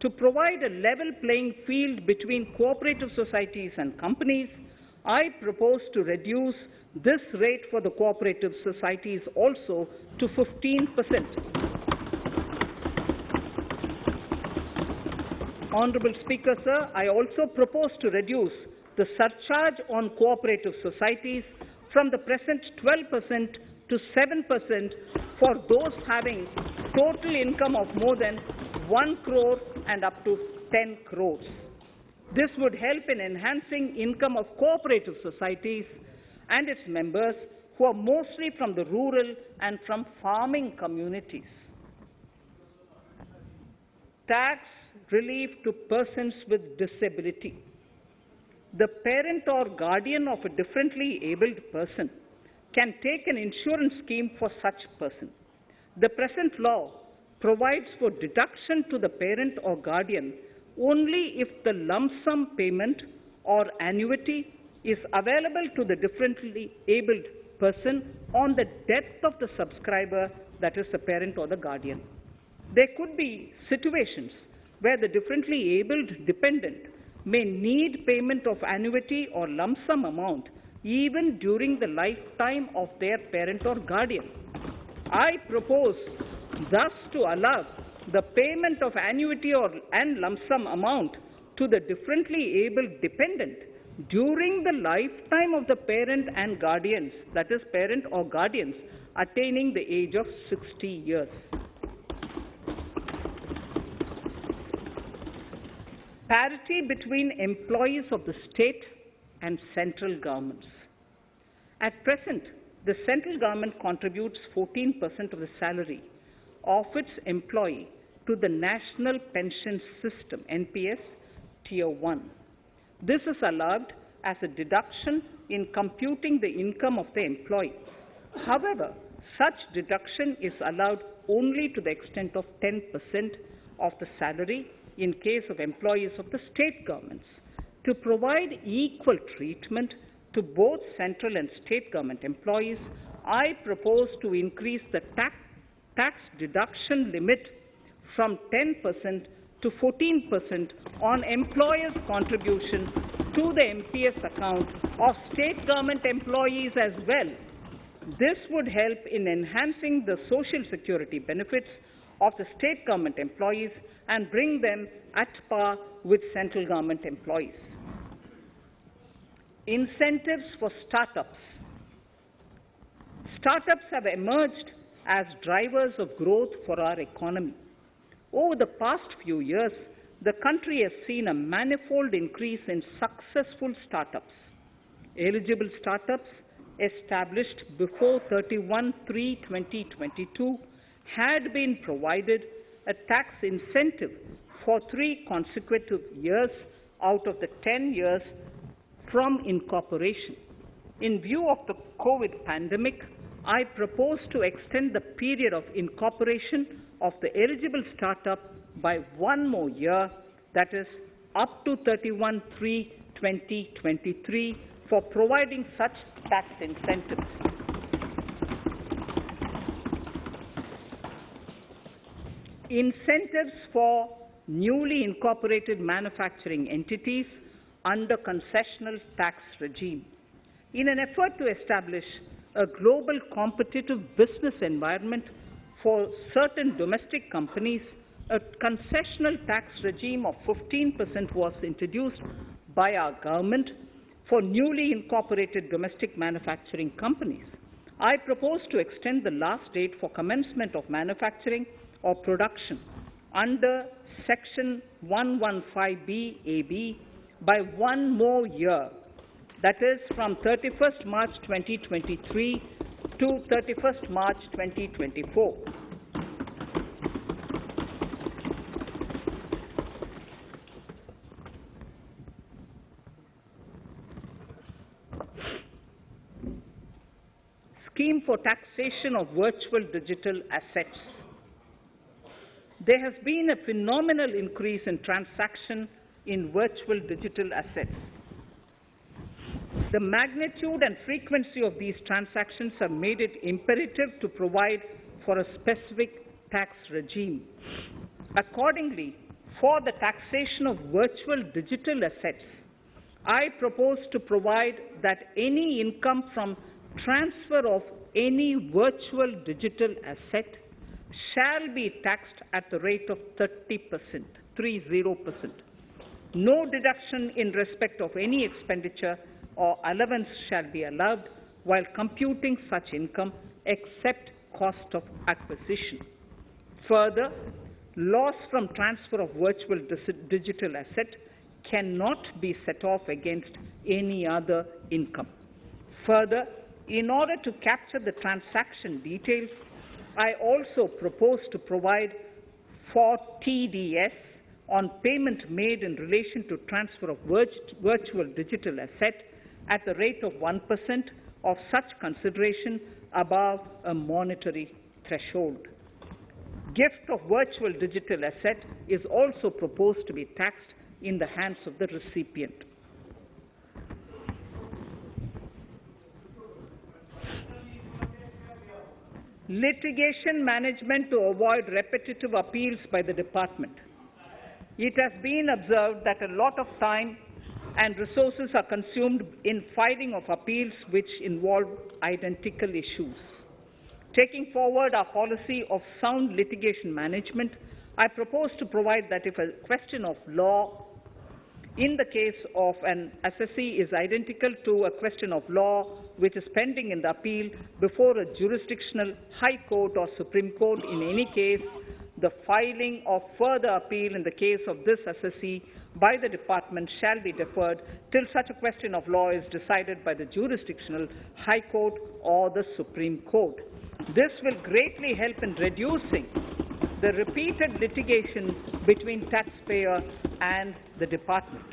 To provide a level playing field between cooperative societies and companies, I propose to reduce this rate for the cooperative societies also to 15%. Honourable Speaker, sir, I also propose to reduce the surcharge on cooperative societies from the present 12% to 7% for those having total income of more than 1 crore and up to 10 crores. This would help in enhancing income of cooperative societies and its members who are mostly from the rural and from farming communities. Tax relief to persons with disability. The parent or guardian of a differently abled person can take an insurance scheme for such person. The present law provides for deduction to the parent or guardian only if the lump sum payment or annuity is available to the differently abled person on the death of the subscriber, that is the parent or the guardian. There could be situations where the differently abled dependent may need payment of annuity or lump sum amount even during the lifetime of their parent or guardian. I propose thus to allow the payment of annuity and lump sum amount to the differently abled dependent during the lifetime of the parent and guardians, that is parent or guardians, attaining the age of 60 years. Parity between employees of the state and central governments. At present, the central government contributes 14% of the salary of its employee to the National Pension System, NPS, Tier 1. This is allowed as a deduction in computing the income of the employee. However, such deduction is allowed only to the extent of 10% of the salary in case of employees of the state governments. To provide equal treatment to both central and state government employees, I propose to increase the tax deduction limit from 10% to 14% on employers' contribution to the MPS account of state government employees as well. This would help in enhancing the social security benefits of the state government employees and bring them at par with central government employees. Incentives for startups. Startups have emerged as drivers of growth for our economy. Over the past few years, the country has seen a manifold increase in successful startups. Eligible startups established before 31/3/2022 had been provided a tax incentive for 3 consecutive years out of the 10 years from incorporation. In view of the COVID pandemic, I propose to extend the period of incorporation of the eligible startup by 1 more year, that is, up to 31/3/2023, for providing such tax incentives. Incentives for newly incorporated manufacturing entities under concessional tax regime. In an effort to establish a global competitive business environment for certain domestic companies, a concessional tax regime of 15% was introduced by our government for newly incorporated domestic manufacturing companies. I propose to extend the last date for commencement of manufacturing or production under Section 115B(ab) by 1 more year, that is, from 31st March 2023 to 31st March 2024. Scheme for taxation of virtual digital assets. There has been a phenomenal increase in transaction in virtual digital assets. The magnitude and frequency of these transactions have made it imperative to provide for a specific tax regime. Accordingly, for the taxation of virtual digital assets, I propose to provide that any income from transfer of any virtual digital asset shall be taxed at the rate of 30%, 30%. No deduction in respect of any expenditure or allowance shall be allowed while computing such income except cost of acquisition. Further, loss from transfer of virtual digital asset cannot be set off against any other income. Further, in order to capture the transaction details, I also propose to provide for TDS on payment made in relation to transfer of virtual digital asset at the rate of 1% of such consideration above a monetary threshold. Gift of virtual digital asset is also proposed to be taxed in the hands of the recipient. Litigation management to avoid repetitive appeals by the department. It has been observed that a lot of time and resources are consumed in filing of appeals which involve identical issues. Taking forward our policy of sound litigation management, I propose to provide that if a question of law in the case of an assessee is identical to a question of law which is pending in the appeal before a jurisdictional High Court or Supreme Court, in any case, the filing of further appeal in the case of this assessee by the department shall be deferred till such a question of law is decided by the jurisdictional High Court or the Supreme Court. This will greatly help in reducing the repeated litigation between taxpayer and the department.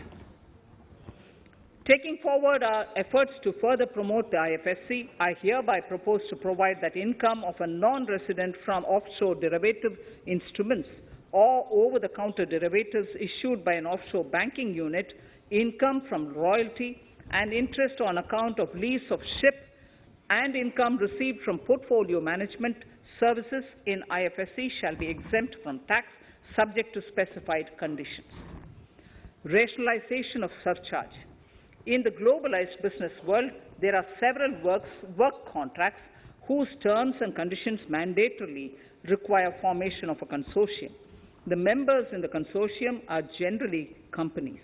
Taking forward our efforts to further promote the IFSC, I hereby propose to provide that income of a non-resident from offshore derivative instruments or over-the-counter derivatives issued by an offshore banking unit, income from royalty and interest on account of lease of ship, and income received from portfolio management services in IFSC shall be exempt from tax subject to specified conditions. Rationalization of surcharge. In the globalized business world, there are several work contracts whose terms and conditions mandatorily require formation of a consortium. The members in the consortium are generally companies.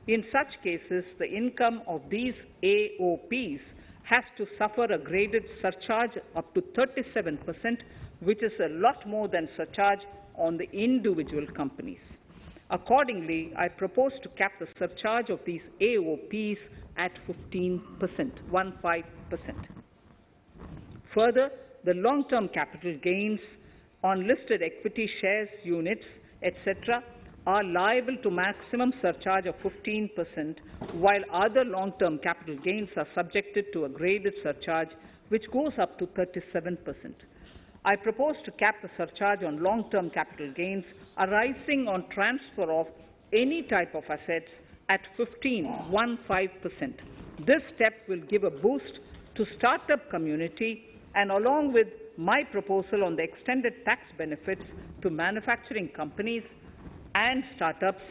In such cases, the income of these AOPs has to suffer a graded surcharge up to 37%, which is a lot more than surcharge on the individual companies. Accordingly, I propose to cap the surcharge of these AOPs at 15%, 15%. Further, the long-term capital gains on listed equity shares, units, etc., are liable to maximum surcharge of 15%, while other long-term capital gains are subjected to a graded surcharge which goes up to 37%. I propose to cap the surcharge on long-term capital gains arising on transfer of any type of assets at 15%. This step will give a boost to startup community, and along with my proposal on the extended tax benefits to manufacturing companies and startups,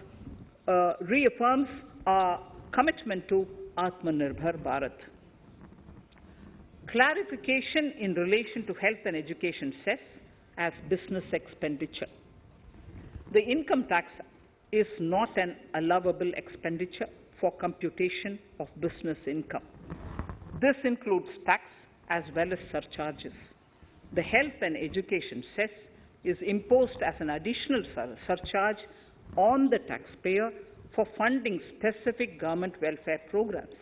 reaffirms our commitment to Atmanirbhar Bharat. Clarification in relation to health and education cess as business expenditure. The income tax is not an allowable expenditure for computation of business income. This includes tax as well as surcharges. The health and education cess is imposed as an additional surcharge on the taxpayer for funding specific government welfare programs.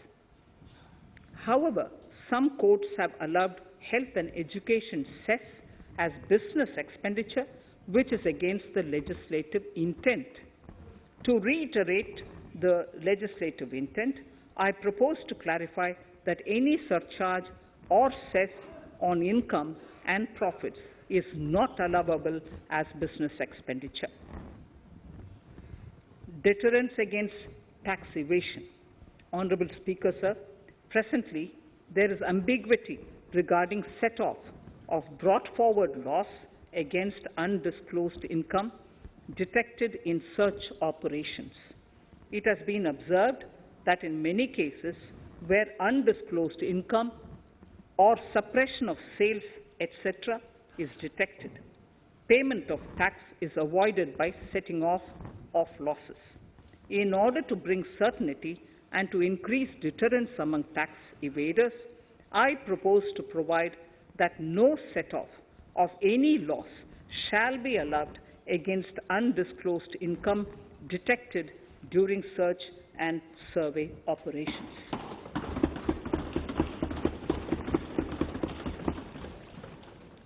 However, some courts have allowed health and education cess as business expenditure, which is against the legislative intent. To reiterate the legislative intent, I propose to clarify that any surcharge or cess on income and profits is not allowable as business expenditure. Deterrence against tax evasion. Honourable Speaker, sir, presently there is ambiguity regarding set-off of brought-forward loss against undisclosed income detected in search operations. It has been observed that in many cases where undisclosed income or suppression of sales, etc., is detected, payment of tax is avoided by setting off of losses. In order to bring certainty and to increase deterrence among tax evaders, I propose to provide that no set-off of any loss shall be allowed against undisclosed income detected during search and survey operations.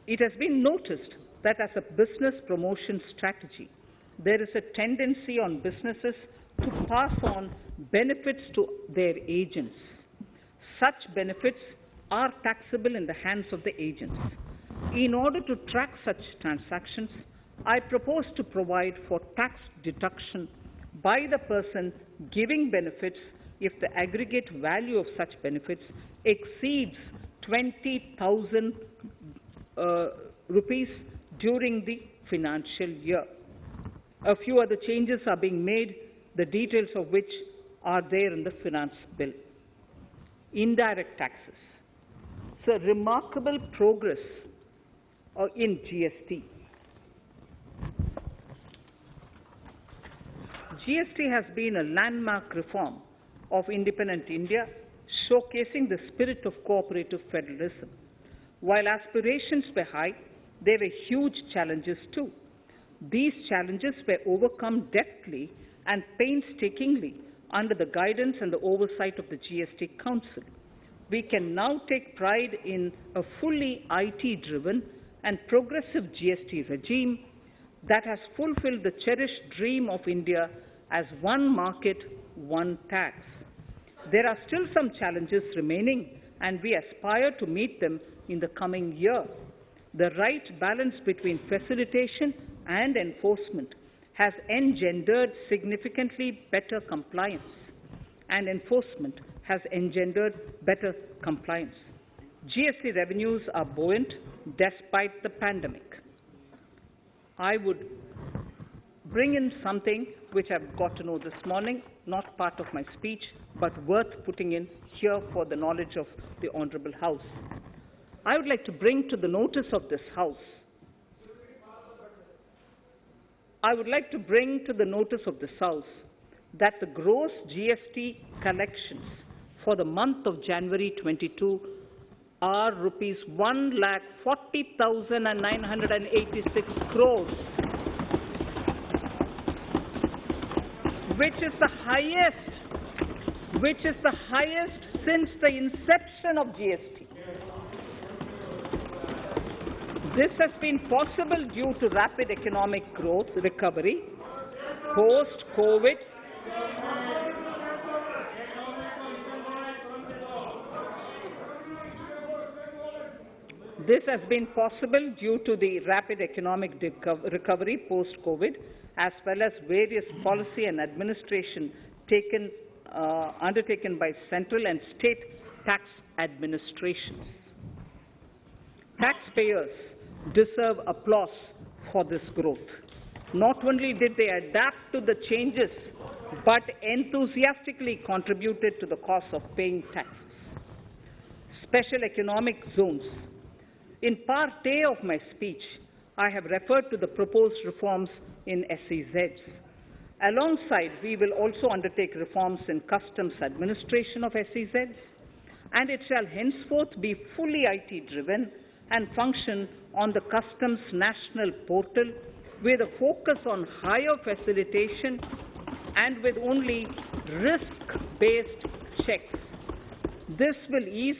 It has been noticed that as a business promotion strategy, there is a tendency on businesses to pass on benefits to their agents. Such benefits are taxable in the hands of the agents. In order to track such transactions, I propose to provide for tax deduction by the person giving benefits if the aggregate value of such benefits exceeds 20,000 rupees during the financial year. A few other changes are being made, the details of which are there in the finance bill. Indirect taxes. So remarkable progress in GST. GST has been a landmark reform of independent India, showcasing the spirit of cooperative federalism. While aspirations were high, there were huge challenges too. These challenges were overcome deftly and painstakingly under the guidance and the oversight of the GST Council. We can now take pride in a fully IT-driven and progressive GST regime that has fulfilled the cherished dream of India as one market, one tax. There are still some challenges remaining, and we aspire to meet them in the coming year. The right balance between facilitation and enforcement has engendered significantly better compliance, and enforcement has engendered better compliance. GST revenues are buoyant despite the pandemic. I would bring in something which I've got to know this morning, not part of my speech, but worth putting in here for the knowledge of the Honourable House. I would like to bring to the notice of this House that the gross GST collections for the month of January 22 are rupees 1,40,986 crores, which is the highest since the inception of GST. This has been possible due to rapid economic growth, recovery, post-COVID. This has been possible due to the rapid economic recovery post-COVID, as well as various policy and administration undertaken by central and state tax administrations. Taxpayers deserve applause for this growth. Not only did they adapt to the changes, but enthusiastically contributed to the cost of paying taxes. Special economic zones. In part A of my speech, I have referred to the proposed reforms in SEZs. Alongside, we will also undertake reforms in customs administration of SEZs, and it shall henceforth be fully IT-driven and function on the Customs National Portal with a focus on higher facilitation and with only risk-based checks. This will ease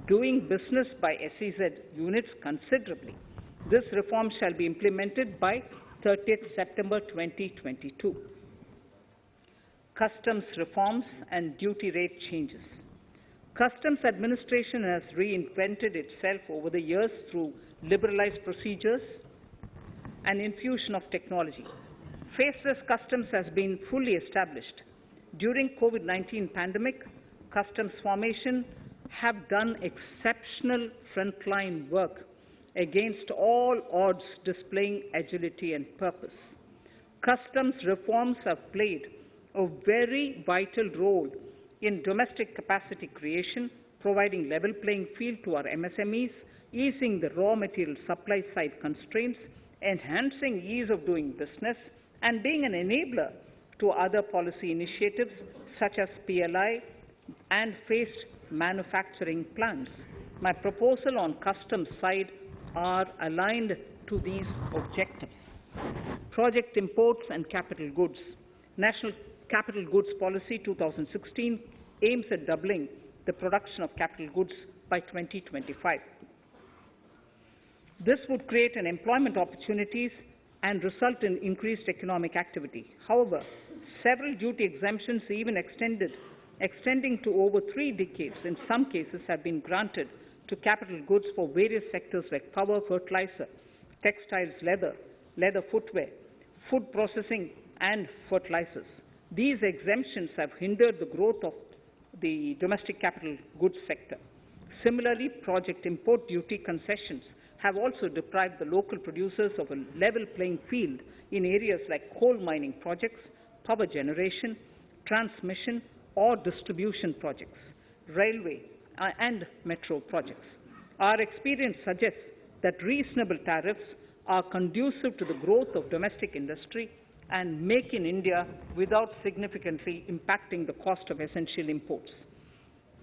doing business by SEZ units considerably. This reform shall be implemented by 30th September 2022. Customs reforms and duty rate changes. Customs administration has reinvented itself over the years through liberalized procedures and infusion of technology. Faceless customs has been fully established. During COVID-19 pandemic, customs formation have done exceptional frontline work against all odds, displaying agility and purpose. Customs reforms have played a very vital role in domestic capacity creation, providing level playing field to our MSMEs, easing the raw material supply side constraints, enhancing ease of doing business, and being an enabler to other policy initiatives such as PLI and phased manufacturing plans. My proposal on customs side are aligned to these objectives. Project imports and capital goods. National Capital Goods Policy 2016 aims at doubling the production of capital goods by 2025. This would create an employment opportunities and result in increased economic activity. However, several duty exemptions, even extending to over 3 decades, in some cases have been granted to capital goods for various sectors like power, fertilizer, textiles, leather footwear, food processing, and fertilizers. These exemptions have hindered the growth of the domestic capital goods sector. Similarly, project import duty concessions have also deprived the local producers of a level playing field in areas like coal mining projects, power generation, transmission or distribution projects, railway and metro projects. Our experience suggests that reasonable tariffs are conducive to the growth of domestic industry and make in India without significantly impacting the cost of essential imports.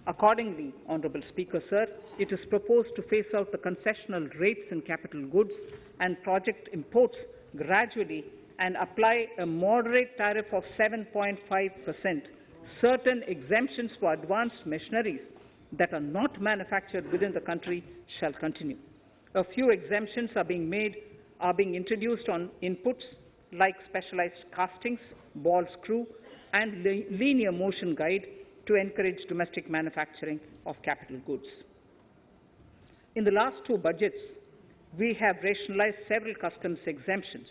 Accordingly, Honourable Speaker, Sir, it is proposed to phase out the concessional rates in capital goods and project imports gradually and apply a moderate tariff of 7.5%. Certain exemptions for advanced machineries that are not manufactured within the country shall continue. A few exemptions are being introduced on inputs like specialized castings, ball screw, and linear motion guide to encourage domestic manufacturing of capital goods. In the last 2 budgets, we have rationalized several customs exemptions.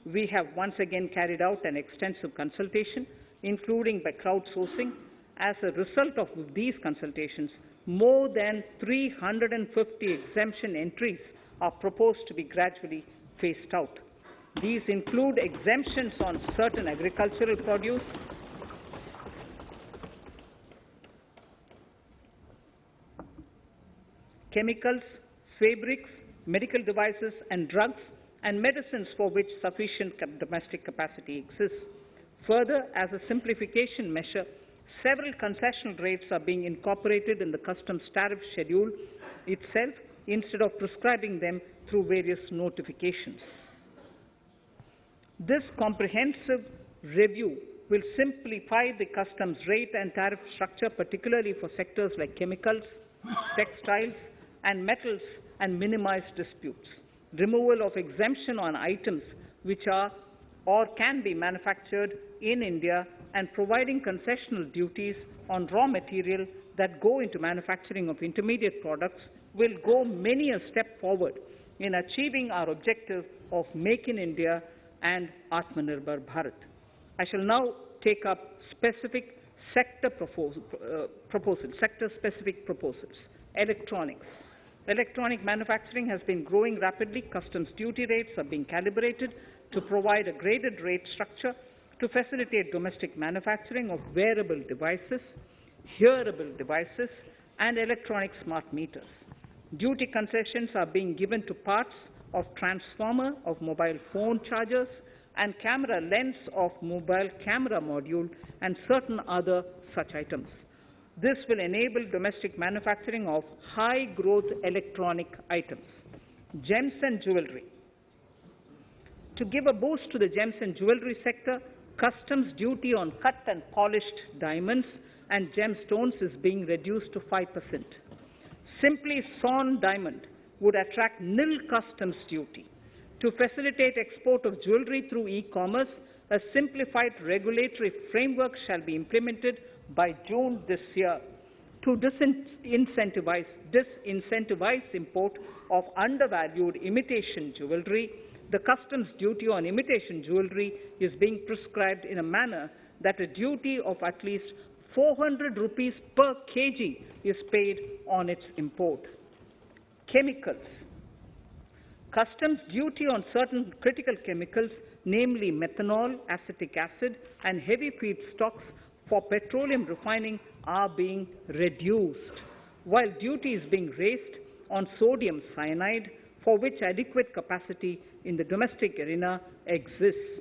We have once again carried out an extensive consultation, including by crowdsourcing. As a result of these consultations, more than 350 exemption entries are proposed to be gradually phased out. These include exemptions on certain agricultural produce, chemicals, fabrics, medical devices and drugs, and medicines for which sufficient domestic capacity exists. Further, as a simplification measure, several concessional rates are being incorporated in the customs tariff schedule itself instead of prescribing them through various notifications. This comprehensive review will simplify the customs rate and tariff structure, particularly for sectors like chemicals, textiles, and metals, and minimize disputes. removal of exemption on items which are or can be manufactured in India, and providing concessional duties on raw material that go into manufacturing of intermediate products will go many a step forward in achieving our objective of Make in India and Atmanirbhar Bharat. I shall now take up specific sector-specific proposals. Electronics. Electronic manufacturing has been growing rapidly. Customs duty rates are being calibrated to provide a graded rate structure to facilitate domestic manufacturing of wearable devices, hearable devices, and electronic smart meters. Duty concessions are being given to parts of transformer of mobile phone chargers and camera lens of mobile camera module and certain other such items. This will enable domestic manufacturing of high-growth electronic items. Gems and jewelry. To give a boost to the gems and jewelry sector, customs duty on cut and polished diamonds and gemstones is being reduced to 5%. Simply sawn diamond would attract nil customs duty. To facilitate export of jewelry through e-commerce, a simplified regulatory framework shall be implemented by June this year to disincentivize import of undervalued imitation jewelry. The customs duty on imitation jewelry is being prescribed in a manner that a duty of at least 400 rupees per kg is paid on its import. Chemicals. Customs duty on certain critical chemicals, namely methanol, acetic acid, and heavy feedstocks for petroleum refining are being reduced, while duty is being raised on sodium cyanide, for which adequate capacity in the domestic arena exists.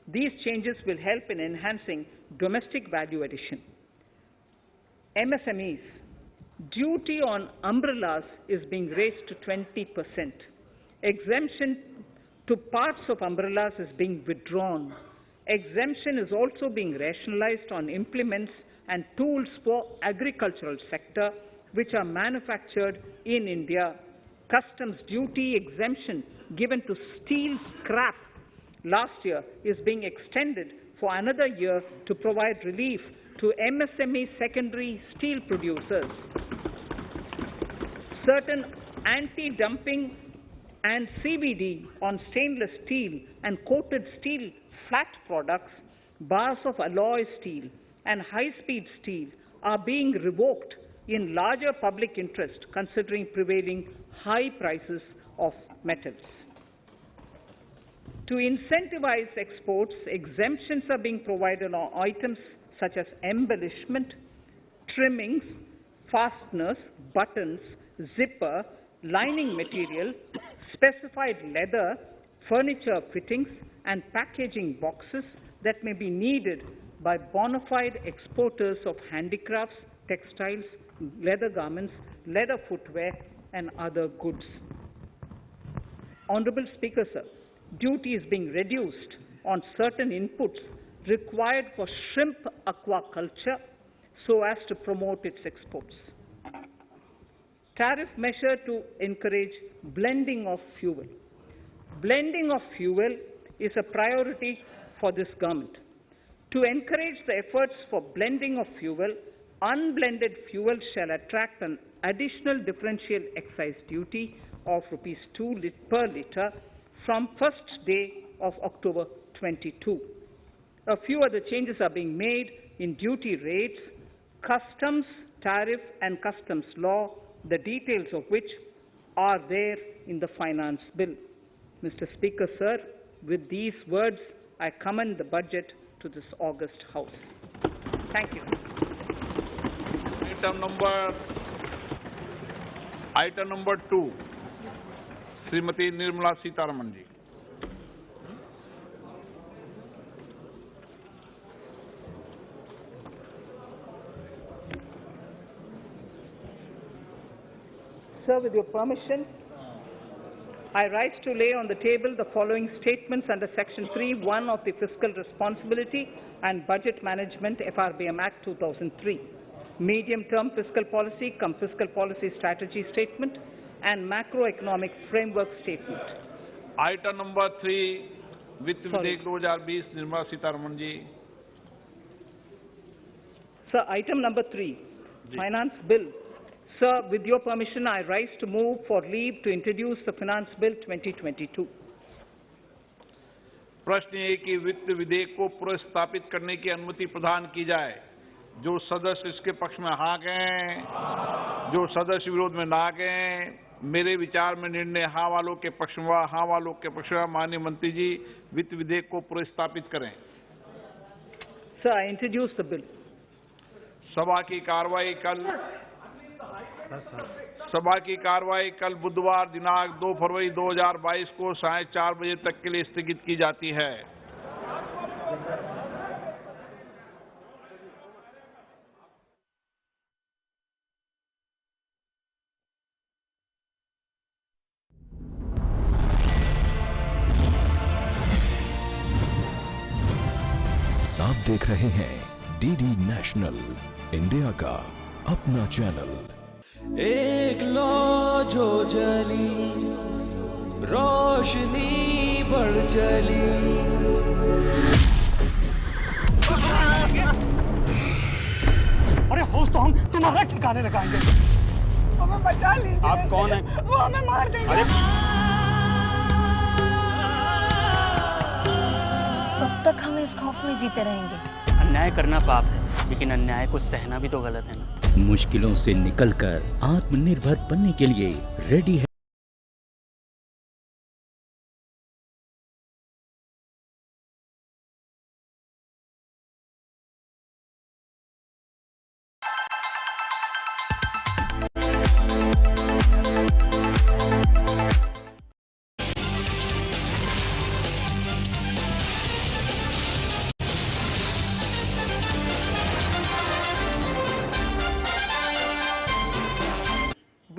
These changes will help in enhancing domestic value addition. MSMEs. Duty on umbrellas is being raised to 20%. Exemption to parts of umbrellas is being withdrawn. Exemption is also being rationalized on implements and tools for agricultural sector which are manufactured in India. Customs duty exemption given to steel scrap last year is being extended for another year to provide relief to MSME secondary steel producers. Certain anti-dumping and CVD on stainless steel and coated steel flat products, bars of alloy steel and high-speed steel are being revoked in larger public interest considering prevailing high prices of metals. To incentivize exports, exemptions are being provided on items such as embellishment, trimmings, fasteners, buttons, zipper, lining material, specified leather, furniture fittings, and packaging boxes that may be needed by bona fide exporters of handicrafts, textiles, leather garments, leather footwear, and other goods. Honorable Speaker, sir, duty is being reduced on certain inputs required for shrimp aquaculture so as to promote its exports. Tariff measure to encourage blending of fuel. Blending of fuel is a priority for this government. To encourage the efforts for blending of fuel, unblended fuel shall attract an additional differential excise duty of rupees 2 per litre from first day of October 22. A few other changes are being made in duty rates, customs, tariff and customs law, the details of which are there in the finance bill. Mr. Speaker, sir, with these words, I commend the budget to this august House. Thank you. Item number 2, Srimati Nirmala Sitharaman ji. Sir, with your permission, I rise to lay on the table the following statements under Section 3(1) of the Fiscal Responsibility and Budget Management FRBM Act 2003, Medium-Term Fiscal Policy cum Fiscal Policy Strategy Statement and Macroeconomic Framework Statement. Item number 3 वित्त विधेयक 2020 Nirmala Sitharaman ji. Sir, item number 3, Finance Bill. Sir, with your permission, I rise to move for leave to introduce the Finance Bill 2022. प्रश्न ये कि वित्त विधेयक को पुनर्स्थापित करने की अनुमति प्रदान की जाए। जो सदस्य इसके पक्ष में हाँ कहें, जो सदस्य विरोध में ना कहें। मेरे विचार में निर्णय हाँ वालों के पक्ष में, हाँ वालों के पक्ष में। माननीय मंत्री जी, वित्त विधेयक को पुनर्स्थापित करें। Sir, I introduce the bill. सभा की कार्रवाई कल बुधवार दिनांक 2 फरवरी 2022 को 4:30 बजे तक के लिए स्थगित की जाती है। आप देख रहे हैं डीडी नेशनल, इंडिया का अपना चैनल। एक लौ जो जली, रोशनी बढ़ चली। अरे होश तो हम तुम्हारा ठिकाने लगाएंगे। हमें बचा लीजिए। आप कौन हैं? वो हमें मार देंगे। कब तक हम इस खौफ में जीते रहेंगे? अन्याय करना पाप है, लेकिन अन्याय को सहना भी तो गलत है ना। मुश्किलों से निकलकर आत्मनिर्भर बनने के लिए रेडी है।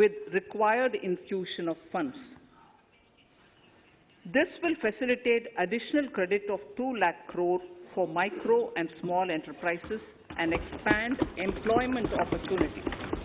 with required infusion of funds. This will facilitate additional credit of 2 lakh crore for micro and small enterprises and expand employment opportunities.